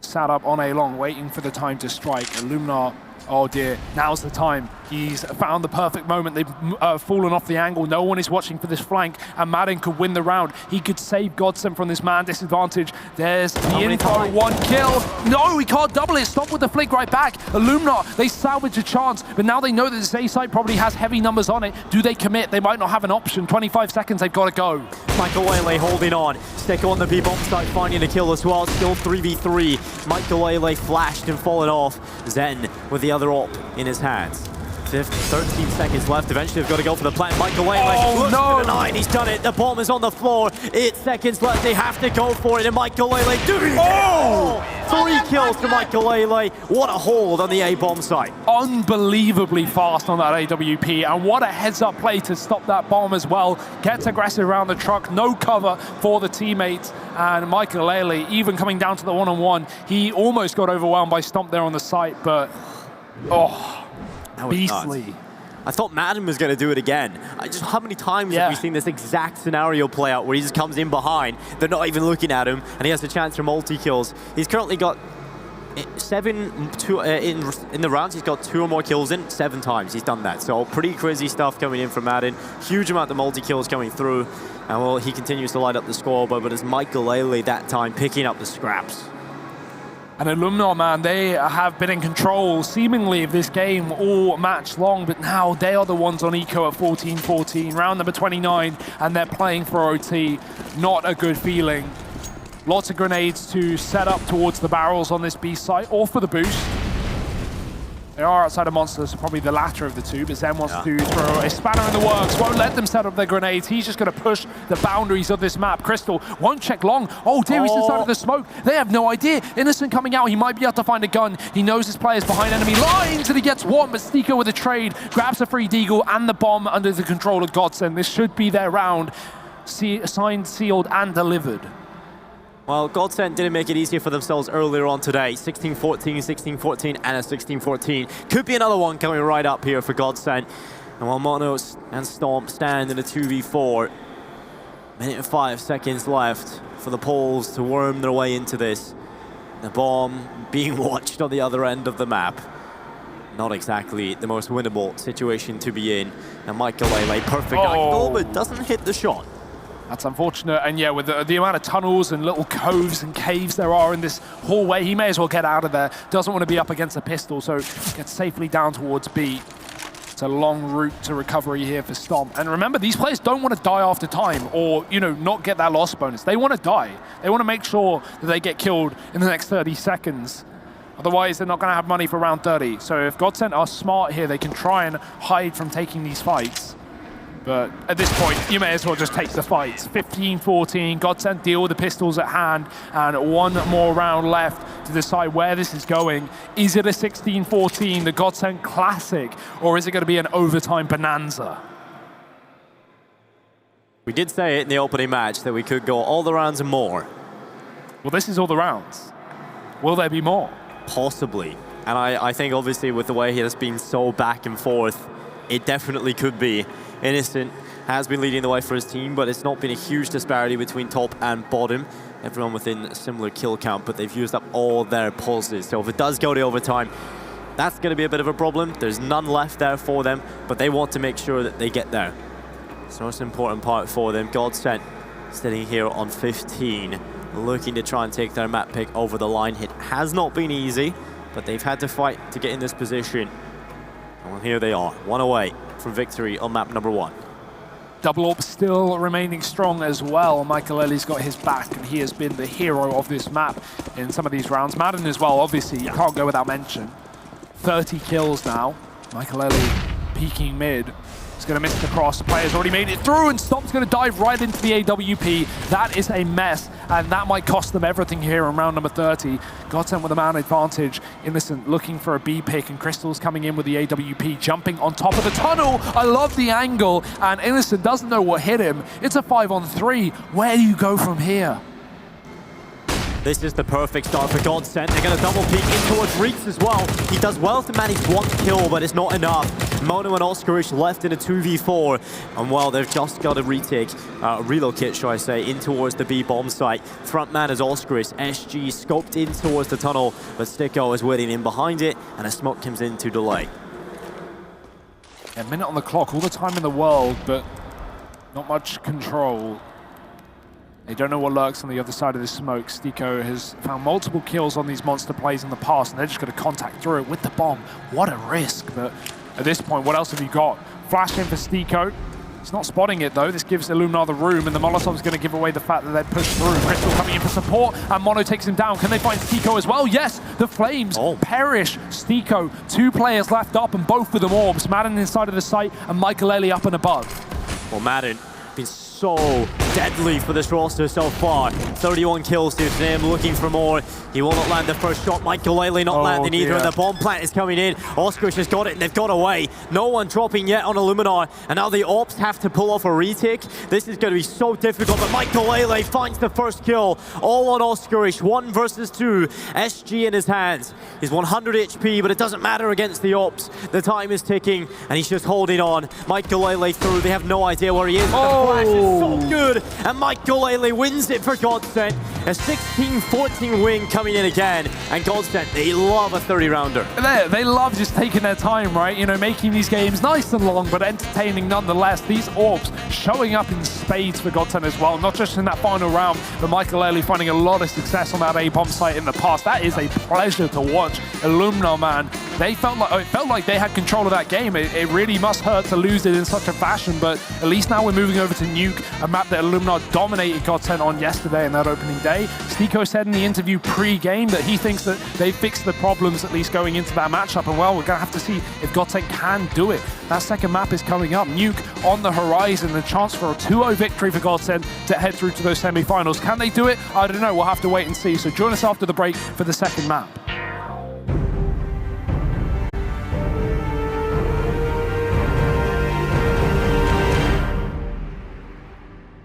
Sat up on A long, waiting for the time to strike. Illuminar, oh dear, now's the time. He's found the perfect moment. They've fallen off the angle. No one is watching for this flank, and Madden could win the round. He could save GODSENT from this man disadvantage. There's the info, 1 kill. No, he can't double it. Stop with the flick right back. Illuminar, they salvage a chance, but now they know that this A site probably has heavy numbers on it. Do they commit? They might not have an option. 25 seconds, they've got to go. Michael Lele holding on. Stick on the B-bomb side, finding a kill as well. Still 3v3. Michael Lele flashed and fallen off. Zen with the other op in his hands. 13 seconds left. Eventually, they've got to go for the plant. Michael Lele looks for the 9. He's done it. The bomb is on the floor. 8 seconds left. They have to go for it. And Michael Lele doing it. 3 kills to Michael Lele. What a hold on the A-bomb site. Unbelievably fast on that AWP. And what a heads-up play to stop that bomb as well. Gets aggressive around the truck. No cover for the teammates. And Michael Lele, even coming down to the one-on-one, he almost got overwhelmed by Stomp there on the site. But, beastly. Nuts. I thought Madden was going to do it again. How many times have we seen this exact scenario play out where he just comes in behind, they're not even looking at him, and he has a chance for multi-kills. He's currently got 7 in the rounds. He's got 2 or more kills in 7 times. He's done that. So pretty crazy stuff coming in from Madden. Huge amount of multi-kills coming through. And well, he continues to light up the scoreboard, but it's Michael Lele that time picking up the scraps. And Illuminar, man, they have been in control, seemingly, of this game all match long, but now they are the ones on eco at 14-14, round number 29, and they're playing for OT. Not a good feeling. Lots of grenades to set up towards the barrels on this B site, or for the boost. They are outside of monsters, so probably the latter of the two, but Zen wants to throw a spanner in the works, won't let them set up their grenades. He's just going to push the boundaries of this map. Crystal won't check long. Oh dear, he's inside of the smoke. They have no idea. Innocent coming out, he might be able to find a gun. He knows his player's behind enemy lines, and he gets one, but Stiko with a trade, grabs a free deagle and the bomb under the control of GODSENT. This should be their round. Signed, sealed, and delivered. Well, GODSENT didn't make it easier for themselves earlier on today. 16-14, 16-14, and a 16-14. Could be another one coming right up here for GODSENT. And while Mono and Stomp stand in a 2v4, minute and 5 seconds left for the Poles to worm their way into this. The bomb being watched on the other end of the map. Not exactly the most winnable situation to be in. And Michael Lele, perfect angle, but doesn't hit the shot. That's unfortunate, and yeah, with the amount of tunnels and little coves and caves there are in this hallway, he may as well get out of there. Doesn't want to be up against a pistol, so gets safely down towards B. It's a long route to recovery here for Stomp. And remember, these players don't want to die after time or, you know, not get that loss bonus. They want to die. They want to make sure that they get killed in the next 30 seconds. Otherwise, they're not going to have money for round 30. So if GODSENT are smart here, they can try and hide from taking these fights. But at this point, you may as well just take the fights. 15-14, GODSENT deal with the pistols at hand, and one more round left to decide where this is going. Is it a 16-14, the GODSENT Classic, or is it going to be an overtime bonanza? We did say it in the opening match that we could go all the rounds and more. Well, this is all the rounds. Will there be more? Possibly. And I think, obviously, with the way he has been so back and forth, it definitely could be. Innocent has been leading the way for his team, but it's not been a huge disparity between top and bottom. Everyone within a similar kill count, but they've used up all their pulses. So if it does go to overtime, that's going to be a bit of a problem. There's none left there for them, but they want to make sure that they get there. It's the most important part for them. GODSENT sitting here on 15, looking to try and take their map pick over the line. It has not been easy, but they've had to fight to get in this position. Well, here they are, one away from victory on map number 1. Double Orb still remaining strong as well. Michael Lele's got his back, and he has been the hero of this map in some of these rounds. Madden as well, obviously, you can't go without mention. 30 kills now. Michael Lele peeking mid. He's going to miss the cross. The player's already made it through, and Stomp's going to dive right into the AWP. That is a mess, and that might cost them everything here in round number 30. GODSENT with a man advantage. Innocent looking for a B pick, and Crystal's coming in with the AWP, jumping on top of the tunnel. I love the angle, and Innocent doesn't know what hit him. It's a 5-on-3. Where do you go from here? This is the perfect start for GODSENT. They're going to double peek in towards Reeks as well. He does well to manage one kill, but it's not enough. Mono and Oscarish left in a 2v4. And well, they've just got a relocate, shall I say, in towards the B bomb site. Front man is Oscarish. SG scoped in towards the tunnel, but Stiko is waiting in behind it, and a smoke comes in to delay. A minute on the clock, all the time in the world, but not much control. They don't know what lurks on the other side of this smoke. Stiko has found multiple kills on these monster plays in the past, and they're just going to contact through it with the bomb. What a risk, but at this point, what else have you got? Flash in for Stiko. He's not spotting it, though. This gives Illuminar the room, and the Molotov's going to give away the fact that they're pushed through. Crystal coming in for support, and Mono takes him down. Can they find Stiko as well? Yes, the flames perish. Stiko, 2 players left up, and both with them orbs. Madden inside of the site, and Michael Ellie up and above. Well, Madden been so deadly for this roster so far. 31 kills to him, looking for more. He will not land the first shot. Michael Ailey not landing either, and the bomb plant is coming in. Oskarish has got it, and they've got away. No one dropping yet on Illuminar, and now the Ops have to pull off a retake. This is going to be so difficult, but Michael Ailey finds the first kill, all on Oskarish. 1 versus 2, SG in his hands. He's 100 HP, but it doesn't matter against the Ops. The time is ticking, and he's just holding on. Michael Ailey through, they have no idea where he is. The flash is so good, and Michael Ailey wins it for GODSENT. A 16-14 win coming in again, and GODSENT, they love a 30-rounder. They love just taking their time, right? You know, making these games nice and long, but entertaining nonetheless. These orbs showing up in spades for GODSENT as well, not just in that final round, but Michael Ailey finding a lot of success on that A-bomb site in the past. That is a pleasure to watch. Illuminar, man, it felt like they had control of that game. It really must hurt to lose it in such a fashion, but at least now we're moving over to Nuke, a map that Illuminar dominated GODSENT on yesterday in that opening day. Stiko said in the interview pre-game that he thinks that they fixed the problems at least going into that matchup, and well, we're going to have to see if GODSENT can do it. That second map is coming up. Nuke on the horizon, the chance for a 2-0 victory for GODSENT to head through to those semi-finals. Can they do it? I don't know. We'll have to wait and see. So join us after the break for the second map.